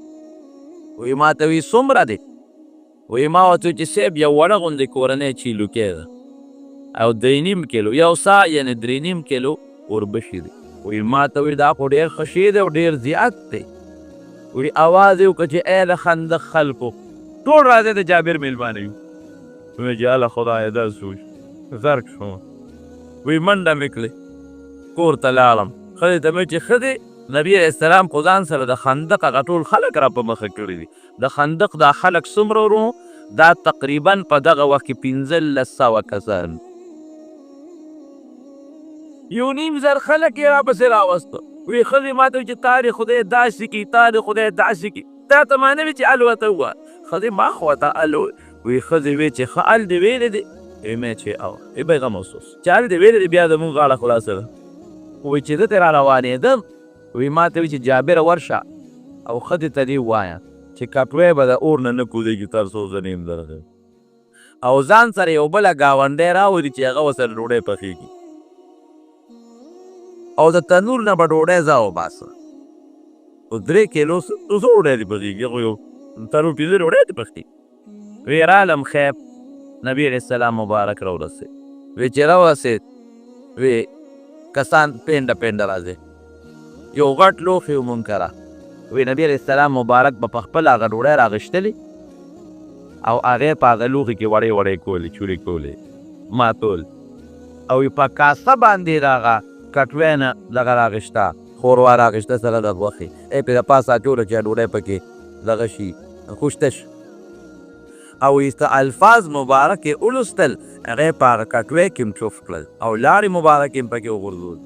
وی ما ته وی څومره دی؟ وی ما ورته چې صاحب یو وړه غوندې کورنۍ چیلوکۍ ده او 3.5 کیلو، یو سا یعنې 3.5 کیلو اوربشي دی. وی ما ته وی دا خو ډېر ښه شی دی او ډېر زیات دی. وی اواز یې وکړه چې ای د خندق خلکو ټول راځئ د جابر میلمانه یو. وی چې هله خدایه داسې وشو، زرک شوم. وی منډه مې کړې کور ته لاړم، ښځې ته مې چې ښځې نبي علیه السلام خو ځان سره د خندق هغه ټول خلک را په مخه کړي دي. د خندق دا خلک څومره ورو، دا تقریبا په دغه وخت کې 1500 کسان، 1.5 خلک یې راپسې راوسته. وی ښځې ما ته چې تارې خدای داسې کړي، تارې خدای داسې کړي، تا ته ما نه وي چې ال ورته ووایه. ښځې ما خو ورته ال وی ښځې وی چې ښه ال دې ویلې دی؟ وی مې چې او ای بیغم اوسوس چې ال دې ویلې دی بیا زمونږ غاړه خلاصه ده. وی چې زه ترې را روانېدم، وی ما ته وی چې جابره ورشه او ښځې ته دې ووایه چې کټوۍ به د اور نه کوزېږي تر څو زه نیم درغلم، او ځان سره یو بله ګاونډی راولي چې هغه ورسره ډوډۍ پخېږي او د تنور نه به ډوډۍ ځه وباسه. خو 3 کیلو څه ډوډۍ دې پخېږي؟ خو یو تنور 5 ډوډۍ دې پخېږي. وی رالم خیب نبی علیه السلام مبارک راورسېد. وی چې راورسېد وی کسان پینډه پینډه راځي، یو غټ لوښی و مونږ کره، وی نبی علیه السلام مبارک به په خپل هغه ډوډۍ راغشتلې او هغې په هغه لوښي کې وړې وړې کولې چورې کولې ماتول او په کاسه باندې د هغه کټوۍ نه دغه راغشته ښوروا راغشته سره د غوښې پرې د پاسه اچوله چې ډوډۍ پکې دغه شي خوشته شي او ایسته الفاظ مبارک یې ولوستل هغې په هغه کټوۍ کې هم چوف کړل او لاړې مبارک یې پکې وغورځول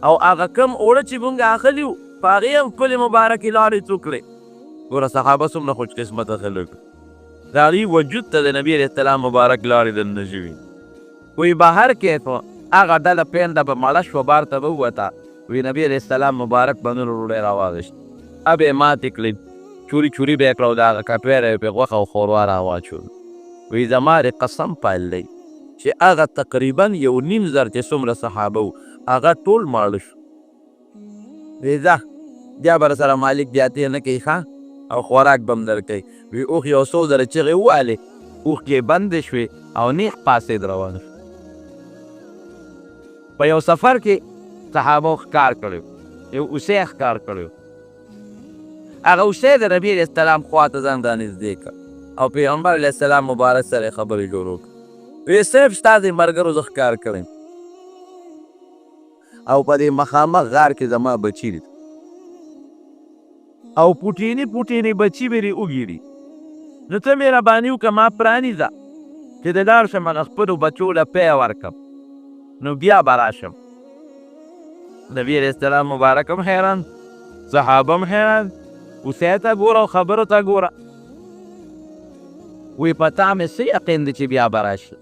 او هغه کم اوړه چې مونږ اخلي وو په هغې هم خپلې مبارکې لاړې څو کړې ګوره صحابه څومره خوش قسمته خلک د هغې وجود ته د نبي علیه السلام مبارک لاړې دننه شوي وی بهر کې هغه ډله پینده به مړه شوه بار ته به ووته وی نبي علیه السلام مبارک به نور ډوډۍ راواغېشت اب یې ماتې کړې چوري چوري به یې کړه او د هغه کټوۍ را یې پرې غوښه او ښوروا راواچول وی زما د قسم پایل دی چې هغه تقریبا 1.5 زره چې څومره صحابه وو هغه ټول ماړه شو وی ځه بیا به سره مالک زیاتې نه کوي ښه او خوراک به هم درکوي وی اوښ 100 زره چغې ووهلې اوښکې یې بندې شوې او نیغ پاسېد روان شو په یو سفر کې صحابو ښکار کړی یو اوسۍ ښکار کړی هغه اوسۍ د نبي علیه السلام خوا ته ځان رانږدې کړ او پیغمبر علیه السلام مبارک سره یې خبرې جوړ وکړه وی صاحب ستا د ملګرو زه ښکار کړی او په دې مخامخ غار کې زما بچي دي او پوټینې پوټینې بچي مې وګیري نو ته مهرباني وکړه ما پرانیزه چې د لاړ شم هغه خپلو بچو له پی ورکړم نو بیا به راشم نبي علیه السلام مبارک هم حیران صحابه هم حیران اوسۍ ته ګوره او خبرو ته ګوره وی په تا مې څه یقین دی چې بیا به راشي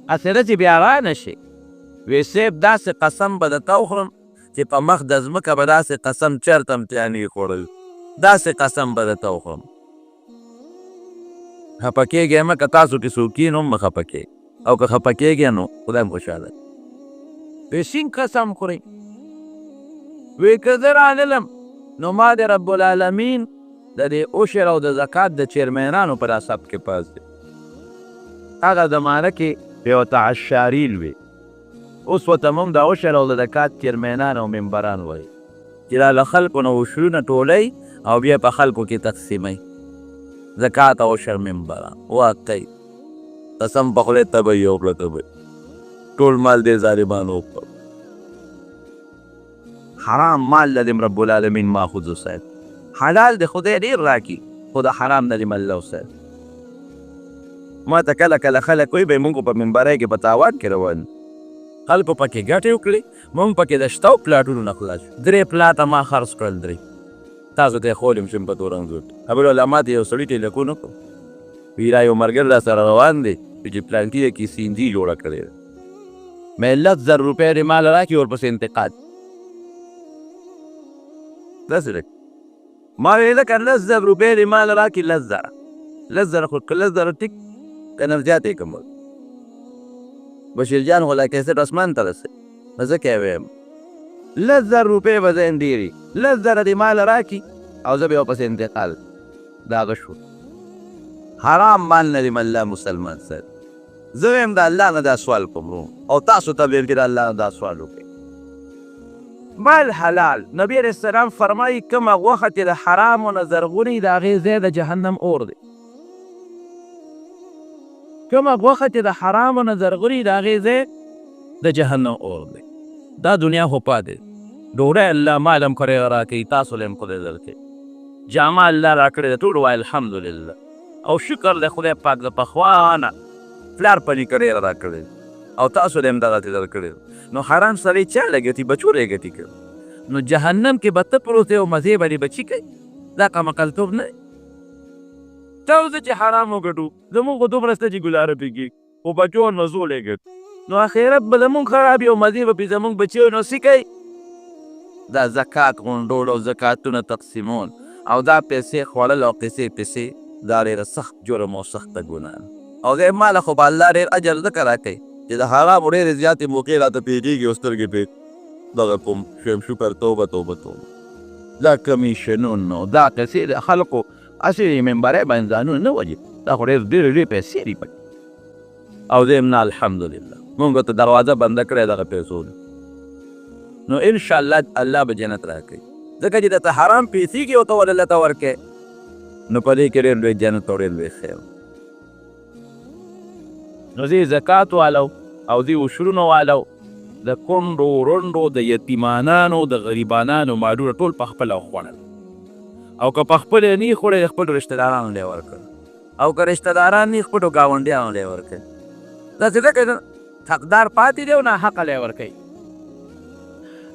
هسې نه چې بیا رانه شي وی صاحب داسې قسم به درته وخورم چې په مخ د ځمکه به داسې قسم چېرته هم چا نه خوړل داسې قسم به درته وخورم خفه کېږئ مه که تاسو کې څوک یې نو هم مه خفه کېږئ او که خفه کېږئ نو خدای هم خوشحاله وی سین قسم خورئ وی که زه رانلم نو ما د رب العالمین د دې عشر او د زکات د چیرمنانو په دا سب کې پاس دی هغه زمانه کې یو تعشاریل وي اوس ورته موږ د عشر او د زکات چیرمنان او ممبران وایي چې دا له خلکو نه عشرونه ټولئ او بیا په خلکو کې تقسیمئ زکات او عشر ممبران واقعي قسم په خدای ته به یې وکړه ته به ټول مال دې ظالمانو وکړه حرام مال لدیم رب العالمین ماخوذ وسایل حلال د خدای ډېر راکړي خو د حرام نه دې مله وسایل ما ته کله کله خلک وایي به مونږ په منبرۍ کې په تاوان کې روان خلکو پکې ګټې وکړې مونږ پکې د شتو پلاټونو نه خلاص 3 پلاټه ما خرڅ کړل 3 تاسو ته یې خولیم شم په تورنځور ابوالعلما ته یو سړي ټیلیفون وکړو وی را یو ملګری را سره روان دی چې پلانټي یې کې سینجي جوړه کړې ده مې 10,000 روپۍ دې مال راکړي ورپسې انتقاد داسې دی ما ویل که 10,000 روپۍ دې مال راکړي 10,000 خو که 10,000 ټیک که نه زیات یې کم بشیر جان خو لا کیسټ اسمان ته رسوي نو ځکه یې وایم 10,000 روپۍ به زه ډېرې 10,000 دې مال راکړي او زه بیا ورپسې انتقال د هغه شو حرام مال نه دې الله مسلمان سر زه وایم د الله نه دا سوال کوم او تاسو ته ویل چې د الله نه دا سوال وکړئ مال حلال نبی علیه السلام فرمایي کومه غوښه چې د حرامو نه زرغونې د هغې ځای د جهنم اور دی کومه غوښه چې د حرامو نه زرغونې د هغې ځای د جهنم اور دی دا دنیا خو پاتې ډوډۍ الله مال هم کړی راکوي تاسو له هم خدای درکوي جامه الله راکړې ده ټول وایي الحمدلله او شکر د خدای پاک د پخوا نه پلار پلي کړی راکړی او تاسو له هم دغسې درکړی نو حرام سړی چا لګېتي بچو لګېتي کوي نو جهنم کې به ته پروت یې او مزې به دې بچي کوي دا کمقلتوب نه ته اوسه چې حرام وګټو زمونږ خو دومره شته چې ګلاره پرې کېږي خو بچو مزو لګېد نو آخرت به زمونږ خراب وي او مزې به پرې زمونږ بچي نو څه کوي دا زکات غونډول او زکاتونه تقسیمول او دا پیسې خوړل او پیسې دا ډېره سخت جرم او سخته ګناه او دې ماله خو به الله ډېر اجر ځکه راکوي چې د حرامو ډېرې زیاتې موقع راته پیږېږي او سترګې پرې دغه کوم شیم شکر توبه دا کمیشنونه دا قصې د خلکو هسې ممبرۍ باندې ځانونه نه وجي دا خو ډېرې پیسې دي پکې او دې هم نه الحمدلله مونږ ته دروازه بنده کړې دغه پیسو نو انشاءالله الله به جنت راکوي ځکه چې درته حرام پیسې کې ورته ولله ته ورکې نو په دې کې ډېر لوی جنت او ډېر لوی خیر نو ځې زکات والو او دې عشرونو والو د کونډو رونډو د یتیمانانو د غریبانانو مالونه ټول په خپله وخوړل او که په خپله یې نه خوړی د خپلو رشته دارانو لی ورکړ او که رشته داران نه خپلو ګاونډیانو لی ورکړي داسې ځکه حقدار پاتې دی او ناحقه لی ورکوي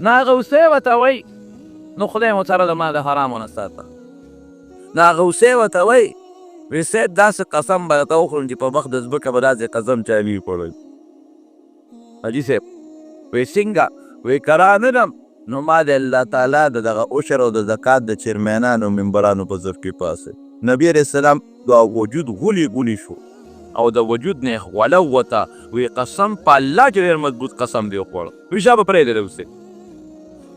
نو هغه اوسۍ ورته وایي نو خدای مو سره د ما د حرامو نه ساته نو هغه اوسۍ ورته وایي وی سید داسې قسم به درته وخورم چې په مخ د ځمکه به داسې قسم چا نه وي خوړلی حاجي صاحب وی څنګه وی که راننم نو ما د الله تعالی د دغه عشر او د زکات د چیرمینانو ممبرانو په ضف کې پاسې نبي علیه السلام دا وجود غولي غولي شو او د وجود نه خوله وته وی قسم په الله چې ډېر مضبوط قسم دی وخوړه وی شا به پرېږدې اوسې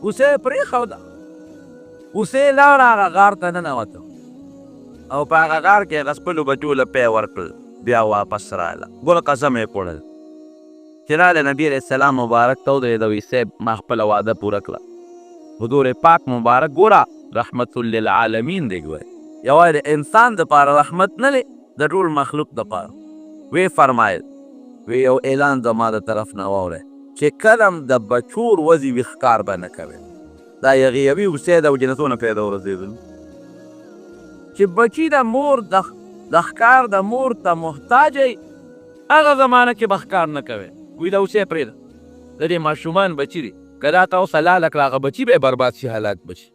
اوسې پرېښوده اوسې لاړه هغه غار ته ننوته او په هغه غار کې هغه خپلو بچو له پی ورکړل بیا واپس راغله ګوره قسم یې خوړل چې راغله نبي علیه السلام مبارک ته ودرېده وی صاحب ما خپله واده پوره کړه حضور پاک مبارک ګوره رحمت للعالمین دی ګوره یوازې د انسان دپاره رحمت نه دی د ټول مخلوق دپاره وی فرمایل وی یو اعلان زما د طرف نه واورئ چې کلم د بچور وځي وي ښکار به نه کوې دا یغیبي اوسۍ ده او جنتونه پیدا ورسېدل چې بچي د مور د ښکار د مور ته محتاج یې هغه زمانه کې به ښکار نه کوې وی دا اوسۍ پرېږده د دې ماشومان بچي دي که دا ته اوس حلاله کړه هغه بچي به یې برباد شي هلاک بشي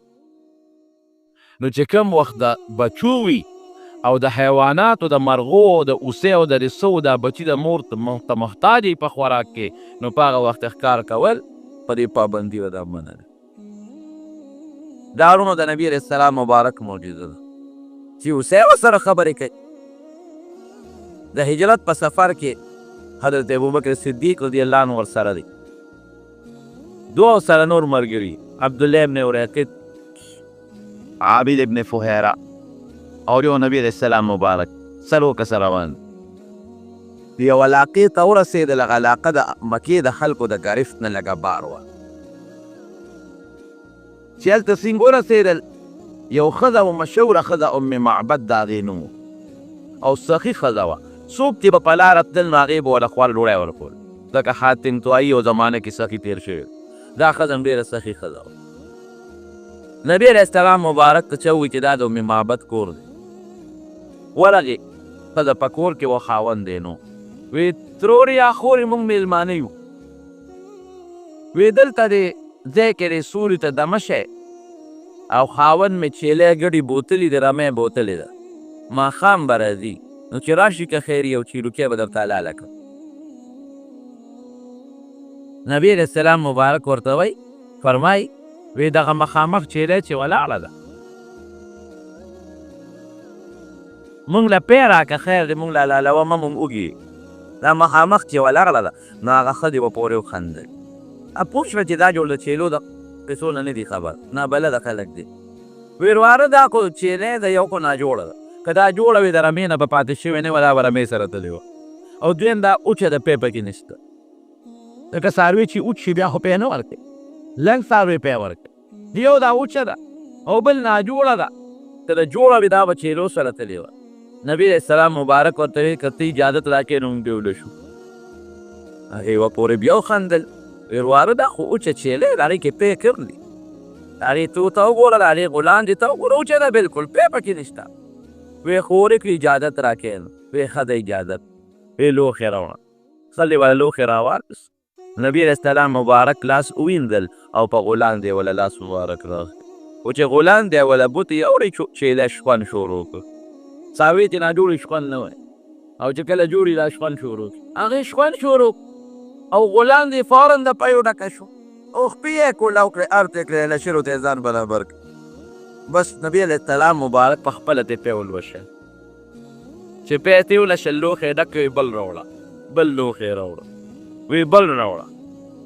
نو چې کوم وخت د بچو وي او د حیواناتو د مرغو د اوسۍ او د رسو دا بچي د مور ته محتاج په خوراک کې نو په هغه وخت ښکار کول په دې پابندي و دا منه ده دا ورونو د نبي علیه السلام مبارک معجزه ده چې اوسۍ ورسره خبرې کوي د هجرت په سفر کې حضرت ابوبکر صدیق رضی الله عنه ورسره دی دوه سره نور ملګري عبدالله ابن اریقط عابد ابن فهیره او یو نبی علیه السلام مبارک څلور کسه روان د یو علاقې ته ورسېدل هغه علاقه د مکې د خلکو د ګرفت نه لږه بار وه چې هلته څنګه ورسېدل یو ښځه و مشهوره ښځه ام معبد د هغې نوم او سخي ښځه وه څوک چې به په لاره تلل نو هغې به ورله خوړ ډوډۍ ورکول ځکه حاتم طایي یو زمانه کې سخي تېر شوی دا ښځه هم ډېره سخي ښځه وه نبي علیه السلام مبارک ته چا ووایي چې دا د ام معبد کور دی ورغې ښځه په کور کې و خاوند دی نو وی ترورې یا خورې موږ میلمانه یو وی دلته دې ځای کې دې سوري ته دمه شی او خاوند مې چیلی ګډې بوتلې د رمۍ بوتلې ده ماښام به راځي نو چې راشي که خیر یو چیروکی به درته حلاله کړم نبي علیه السلام مبارک ورته وی فرمای وی دغه مخامخ چیلی چې ولاړه ده مونږ له پی راکه خیر دی مونږ له حلالوه مه مونږ وږي دا مخامخ چې ولاړه ده نو هغه ښځې به پورې وخندل پوه شوه چې دا جوړ د چیلو د پیسو نه نه دي خبر نابلده خلک دي وی ورواره دا خو چیلی ده یو خو ناجوړه ده که دا جوړه وي د رمې نه به پاتې شوې نه وه دا به رمې سره تلې وه او دویم دا اوچه د پی پکې نشته لکه څاروي چې اوچ شي بیا خو پی نه ورکوي لږ څاروي پی ورکوي یو دا اوچه ده او بل ناجوړه ده که د جوړه وي دا به چیلو سره تلې وه نبی علیه السلام مبارک ورته ویل که ته اجازت راکړې نو موږ بیوله شو هغې به پورې بیا وخندل ویل واره دا خو اوچه چیلی د هغې کې پی کړلي هغې تو ته وګوره د هغې غولاندې ته وګوره اوچه ده بلکل پی پکې نشته وی خو ورکړي اجازت راکړې وی ښه ده اجازت وی لوښې راوړه خلې وله لوښې راواخیست نبي علیه السلام مبارک لاس وویندل او په غولاند یې وله لاس مبارک راغی خو چې غولاند یې وله بوت یې اورې چیلی شخوند شروع کړ څاروي چې ناجوړې شخوند نه وی او چې کله جوړي دا شخوند شروع کړي هغې شخوند شروع او غلام دی فوراً د پیو ډکه شو او خپې یې کولاو کړې ارت یې کړې له شرو ته یې ځان برابر کړ بس نبي علیه السلام مبارک په خپله ترې پی ولوشه چې پی یې ترې ولشه لوښی ډک وي بل راوړه بل لوښی راوړه وی بل راوړه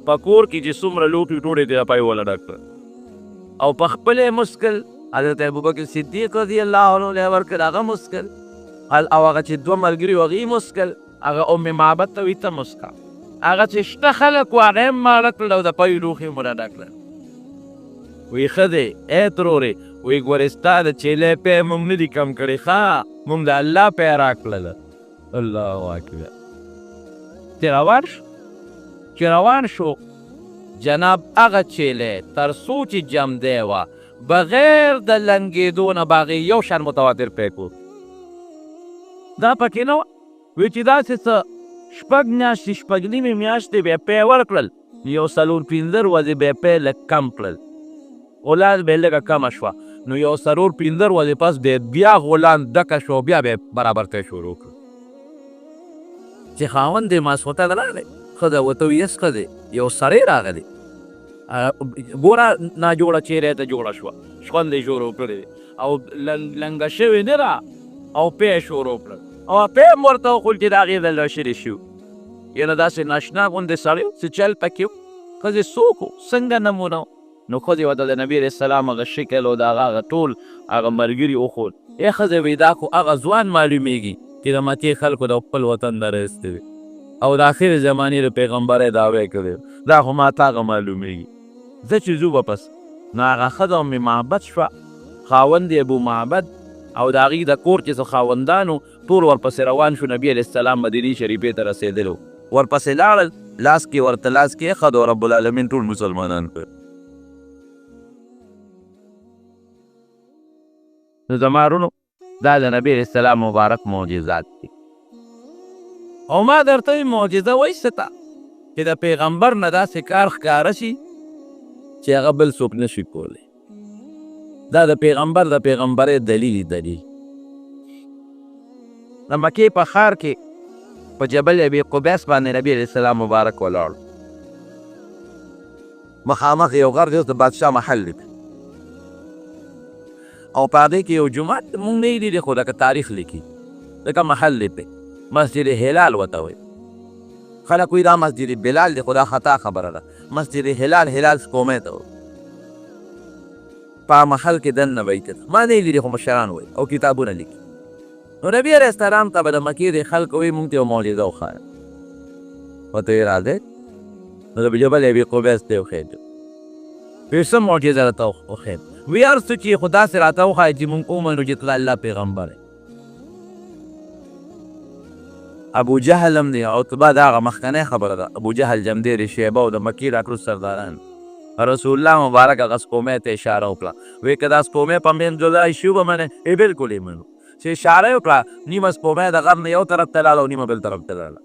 په کور کې چې څومره لوټي ټوټې دی د پی وله ډک کړه او په خپل یې مسکل حضرت ابوبکر صدیق رضی الله عنه له ورکړ هغه مسکل او هغه چې دوه ملګري وو هغې مسکل هغه ام معبد ته وایي ته مسکه هغه چې شته خلک وو هغه هم ماړه کړل او د پیو لوښي مو راډک کړل وی ښه دی ای ترورې وی ګورې ستا د چیلې پی مونږ نه دي کم کړی ښه مونږ د الله پی راکړله الله اکبر چې روان شو جناب هغه چیلې تر څو چې جمدی وه بغیر د لنګېدو نه به هغې یو شان متواتر پی کړو دا پکې نه وه وی چې داسې څه شپږ میاشتې شپږ نیمې میاشتې بیا پی ورکړل یو 4-5 ورځې بیا پی لږ کم کړل غولان به یې لږه کمه شوه نو یو 4-5 ورځې پس بیا غولان ډکه شو بیا به یې برابرتی شروع کړو چې خاوند یې ماسخوتن راغلی ښځه ورته وي یس ښځې یو سړی راغلی ګوره ناجوړه چیرې ته جوړه شوه شخوند یې شروع کړی دی او لنګه شوې نه ده او پی یې شروع کړل او پی هم ورته وښول چې د هغې د لشرې شو یعنې داسې ناشنا غوندې سړی و څه چل پکې و ښځې څوک و څنګه نمونه و نو ښځې ورته د نبي علیه السلام هغه شکل او د هغه ټول هغه ملګري وښول ای ښځې وایي دا خو هغه ځوان معلومیږي چې د مکې خلکو د خپل وطن نه رایستی دی او د آخر زمانې د پیغمبرۍ دعوی کړی دا خو ما ته هغه معلومیږي زه چې ځو به پس نو هغه ښځه مې محبت شوه خاوند یې ابو معبد او د هغې د کور چې څه خاوندانو ټول ورپسې روان شو نبي علیه السلام مدینې شریفې ته رسېدلو ورپسې لاړل لاس کې ورته لاس کې ایښه د رب العالمین ټول مسلمانان کړ نو زما وروڼو دا د نبي علیه السلام مبارک معجزات دي او ما درته وایي معجزه وایي څه ته چې د پیغمبر نه داسې کار ښکاره شي چې هغه بل څوک نه شي کولی دا د پیغمبر د پیغمبرۍ دلیل د مکې په ښار کې په جبل ابي قبیس باندې نبي علیه السلام مبارک ولاړ مخامخ یو غر دی د بادشاه محل دی او په هغې کې یو جومات مونږ نه یې لیدی خو لکه تاریخ لیکي لکه محل دی پې مسجد هلال ورته وایي خلک وایي دا مسجد بلال دی خو دا خطا خبره ده مسجد هلال سپومۍ ته په محل کې دننه بیت ما نه یې لیدی خو مشران وایي او کتابونه لیکي نو نبي علیه السلام ته به د مکې د خلکو وایي مونږ ته یو معجزه وښایه ورته ویې راځئ نو د جبل ابي قبیس ته یې وښیږي وایي څه معجزه راته وښیم وی هر څه چې خو داسې راته وښایه چې مونږ ومنو چې ته د الله پیغمبر یې ابو جهل هم دی عتبه د هغه مخکنۍ خبره ده ابو جهل جمدیر شیبه او د مکې راټول سرداران رسول الله مبارک هغه سپومۍ ته اشاره وکړه وایي که دا سپومۍ په منځ جدا شي وبه منې بلکل یې منو چې اشاره یې وکړه نیمه سپومۍ د غر نه یو طرف ته لاړه او نیمه بل طرف ته لاړه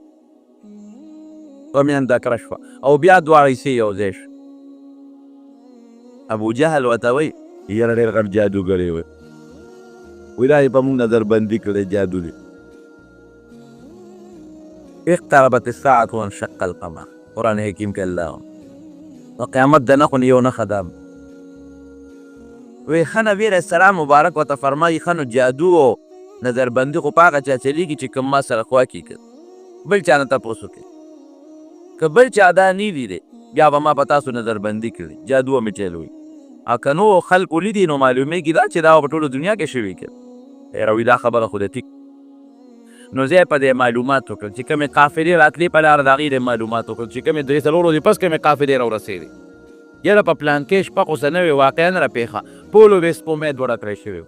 په میانده کړه شوه او بیا دواړه حصې یو ځای شو ابو جهل ورته وایي یاره ډېر غټ جادوګر یې وایي دا یې په موږ نظربندي کړی جادو دی اقتربت الساعة وانشق القمر قرآن حکیم کې الله نو قیامت د نښو نه یو نښه ده وایي ښه نبي علیه السلام مبارک ورته فرمایي ښه نو جادو او نظربندي خو په هغه چا چلېږي چې کوم ما سره خواکي کړ بل چا نه تپوس وکړي که بل چا دا نه لیدی بیا به ما په تاسو نظربندي کړي جادو مې چلوي او که نو خلکو لیدي نو معلومیږي دا چې دا په ټوله دنیا کې شوي کړ هیروي دا خبره خو د ټیک نو زه یې په دې معلومات وکړل چې کومې قافلې راتلې په لاره د هغې د معلومات وکړل چې کومې 3-4 ورځې پس کومې قافلې راورسېدې یاره په پلان کې شپه خو څه نه وې واقعا راپېښه پولو به سپومۍ دوړه کړی شوې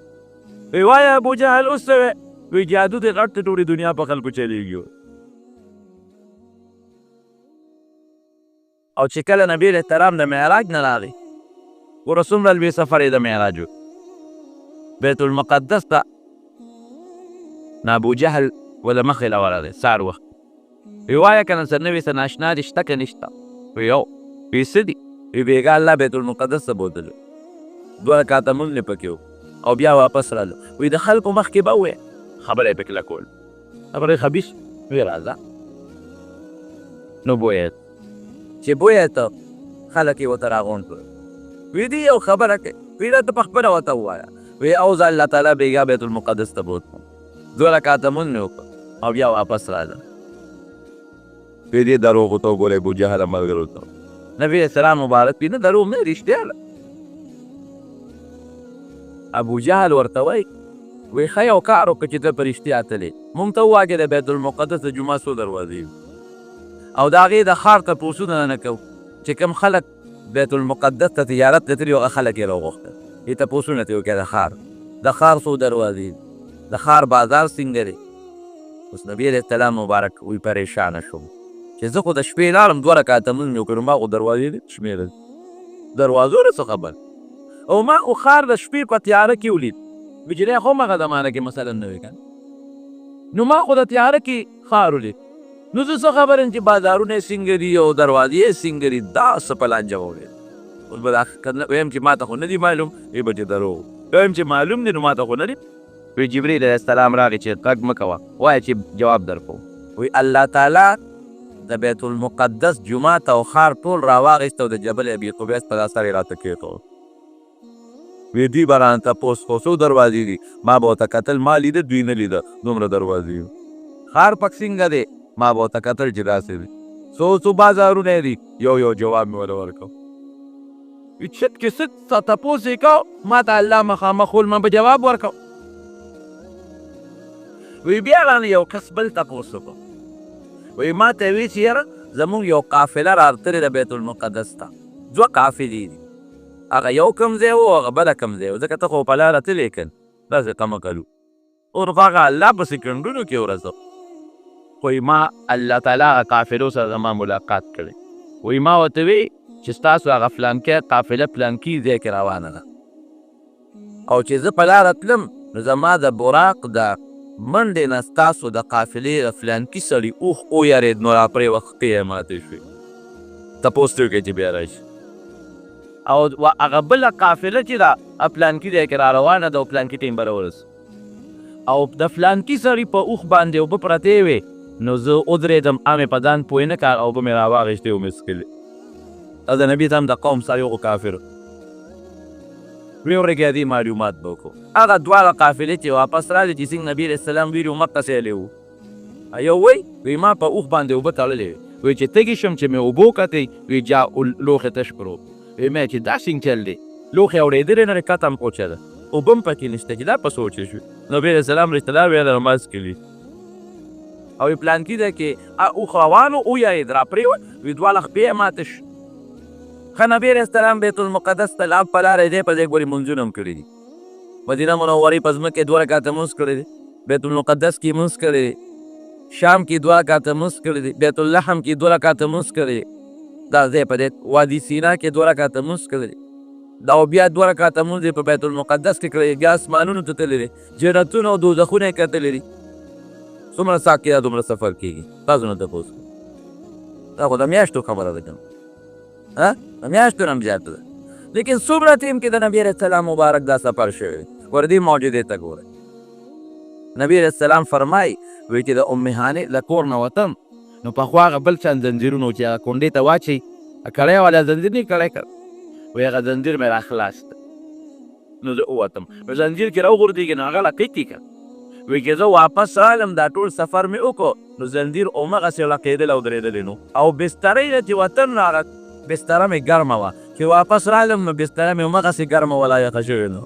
وی وایه ابو جهل اوس څه وی وی جادو دې غټ ټولې دنیا په خلکو چلېږي او چې کله نبي علیه السلام د معراج نه راغی ګوره څومره لوی سفر یې د معراج و بیت المقدس ته نه ابو جهل ولا مخې له ورغی سهار وخت وی وایه که نه څه نوي څه ناشنا دي شته که نشته وی یو وی څه دي وی بېګا الله بیت المقدس ته بوتلو 2 رکعته مونځ مې پکې او بیا واپس رالو وی د خلکو مخکې به ووایه خبره یې پکې لکول خبره یې خبیث وی راځه نو بویت چې بویه ته خلک یې ورته راغونډ کړل وی دي یو خبره کوي وی راته پخپله ورته ووایه وی اوزه الله تعالی بېګا بیت المقدس ته بوتلم 2 رکعته مونځ مې وکړ او بیا واپس راځم وی دې دروغو ته وګورئ ابو جهل ملګرو ته نبي علیه السلام مبارک وي نه دروغ نه رښتیا ده ابو جهل ورته وایي وی ښه یو کار وکړه چې ته په رښتیا تلې مونږ ته وواږې د بیت المقدس د جومات څو دروازې او د هغې د ښار تپوسونه نه کوو چې کوم خلک بیت المقدس ته تجارت ته تللي هغه خلک یې راوغوښتل. دې تپوسونه ترې وکړه د ښار څو دروازې دي، د ښار بازار څنګه دی. اوس نبي علیه السلام مبارک وی پریشانه شوم چې زه خو د شپې لاړم 2 رکعته لمونځ مې وکړ، ما خو دروازې دې شمېرل، دروازو نه څه خبر. او ما خو ښار د شپې په تیاره کې ولید، وجرې خو هم هغه زمانه کې مثلا نه وي که نو ما خو د تیاره کې ښار ولید. نو زه څه خبر یم چې بازارونه یې څنګه دي او دروازې یې څنګه دي، دا څه په لانجه وویل. اوس به دا ویم چې ما ته خو نه دي معلوم، وی به چې دروغ ویم چې معلوم دي نو ما ته خو نه دي. وی جبریل علیه السلام راغی چې غږ مه کوه، وایه چې جواب درکوم. وی الله تعالی د بیت المقدس جومات او ښار ټول راواغېست او د جبل ابي قبیس په دا سر یې راته کېښود. وی دوی به رانه تپوس خو څو دروازې دي، ما به ورته کتل، ما لیده دوی نه لیده دومره دروازې دي. ښار پک څنګه دی، ما به ورته کتل چې داسې دی. څو بازارونه دي، یو جواب مې ورله ورکړ. وی چت کې څه تپوس یې کو، ما ته الله مخامخ ول، ما به جواب ورکړ. وی بیا رانه یو کس بل تپوس وکړ، وی ما ته وی چې یاره زمونږ یو قافله راتلې ده بیت المقدس ته، 2 قافلې دي، هغه یو کوم ځای و هغه بله کوم ځای و، ځکه ته خو په لاره تلې که نه داسې قمقل و. او هغه الله په سکندونو کې ورسو. خو ما الله تعالی هغه قافلو سره زما ملاقات کړی. وی ما ورته وی چې ستاسو هغه فلانکۍ قافله پلانکي ځای کې روانه ده، او چې زه په لاره تلم نو زما د براق د منډې نه ستاسو د قافلې د فلانکي سړي اوښ ویرېد، نو راپرې وښکۍ یې ماتې شوې. تپوس ترې وکړئ چې بیا راشي. او هغه بله قافله چې ده پلانکي ځای کې را روانه ده او پلانکي ټیم به راورسو، او د فلانکي سړي په اوښ باندې اوبه پرتې وې، نو زه ودرېدم، مې په ځان پوه نه کړ، اوبه مې راواغېستې او مې څښلې. او د نبي هم د قوم سره یو کافر وی ورګه دې معلومات به وکړو. هغه دواړه قافلې چې واپس راغلې چې څنګه نبي علیه السلام ویلي و مکه سیلې وو، یو وی ما په اوښ باندې اوبه تړلې وې، وی چې تږي شم چې مې اوبه وکتې، وی جا لوښې تش کړو. وی مې چې دا څنګه چل دی، لوښې اورېدلې نه کته هم پوچه ده، اوبه هم پکې نشته، چې دا په سوچ شو. نبي علیه السلام رشته دار ویل نماز کړي، او پلانکي ځای کې اوښ روان و، ویرېد راپرېوت، وی دواړه خپې یې ماته شو. ښه نبي علیه السلام بیت المقدس ته لاړ، په لاره دی په ځای ګورې مونځونه هم کړي دي، مدینه منورې په ځمکې 2 رکعته مونځ کړی دی، بیت المقدس کې مونځ کړی دی، شام کې 2 رکعته مونځ کړی دی، بیت اللحم کې 2 رکعته مونځ کړی دی، دا ځای په دې وادي سینا کې 2 رکعته مونځ کړی دی، دا بیا 2 رکعته مونځ یې په بیت المقدس کې کړی دی، بیا اسمانونو ته تللی دی، جنتونه او دوزخونه یې کتلي دي. څومره ساعت کې دا دومره سفر کېږي؟ تاسو نه تپوس کوئ، دا خو د میاشتو خبره ده که نه، د میاشتو نه هم زیاته ده. لیکن څومره ټیم کې د نبي علیه السلام مبارک دا سفر شوی دی. ور دې معجزې ته ګورئ. نبي علیه السلام فرمایي وی چې د ام هانې له کور نه وتم، نو پخوا هغه بل چند زنځیرونه و چې هغه کونډې ته واچوي، کړی والا زنځیر نه کړی کړ، وی هغه زنځیر مې راخلاص کړ، نو زه ووتم. زنځیر کې راوغورځېږي نو هغه لقیتې کړ. وی چې زه واپس رالم دا ټول سفر مې وکړو، نو زنځیر همغسې لقېدل او درېدلې نو، او بسترۍ نه چې وطن راغله بستره مې ګرمه وه، چې واپس رالم نو بستره مې همغسې ګرمه ولا یخه شوې نو.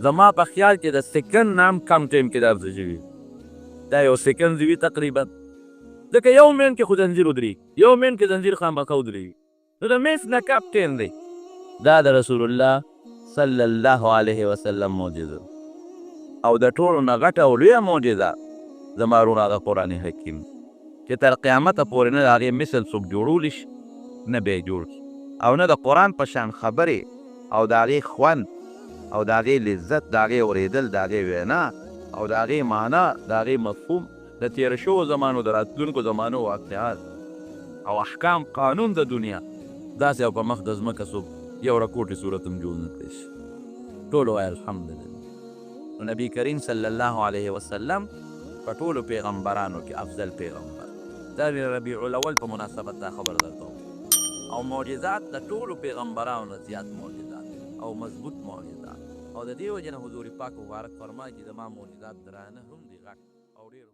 زما په خیال کې د سکند نه هم کم ټایم کې دا څه شوي، دا یو سکند وي تقریبا، ځکه یو منټ کې خو زنځیر ودرېږي، یو منټ کې زنځیر خامخا ودرېږي، نو د میس نه کپ ټایم دی. دا د رسول الله صلی الله علیه وسلم معجزه، او د ټولو نه غټه او لویه معجزه زما وروڼه د قرآن حکیم چې تر قیامته پورې نه د هغې مثل څوک جوړولی شي نه به یې جوړ شي، او نه د قرآن په شان خبرې او د هغې خوند او د هغې لذت، د هغې اورېدل، د هغې وینا او د هغې معنا، د هغې مفهوم، د تېره شوو زمانو د راتلونکو زمانو واقعات او احکام، قانون د دنیا داسې او په مخ د ځمکه څوک یو رکوټې صورت هم جوړ نه کړی شي. ټولو وایي الحمدلله. نو نبی کریم صلی الله علیه وسلم په ټولو پیغمبرانو کې افضل پیغمبر. دا د ربیع الاول په مناسبت دا خبر درته او معجزات د ټولو پیغمبرانو نه زیات معجزات او مضبوط معجزات، او د دې وجې نه حضور پاک مبارک فرمایي چې زما معجزات درانه هم دي غټ او ډېر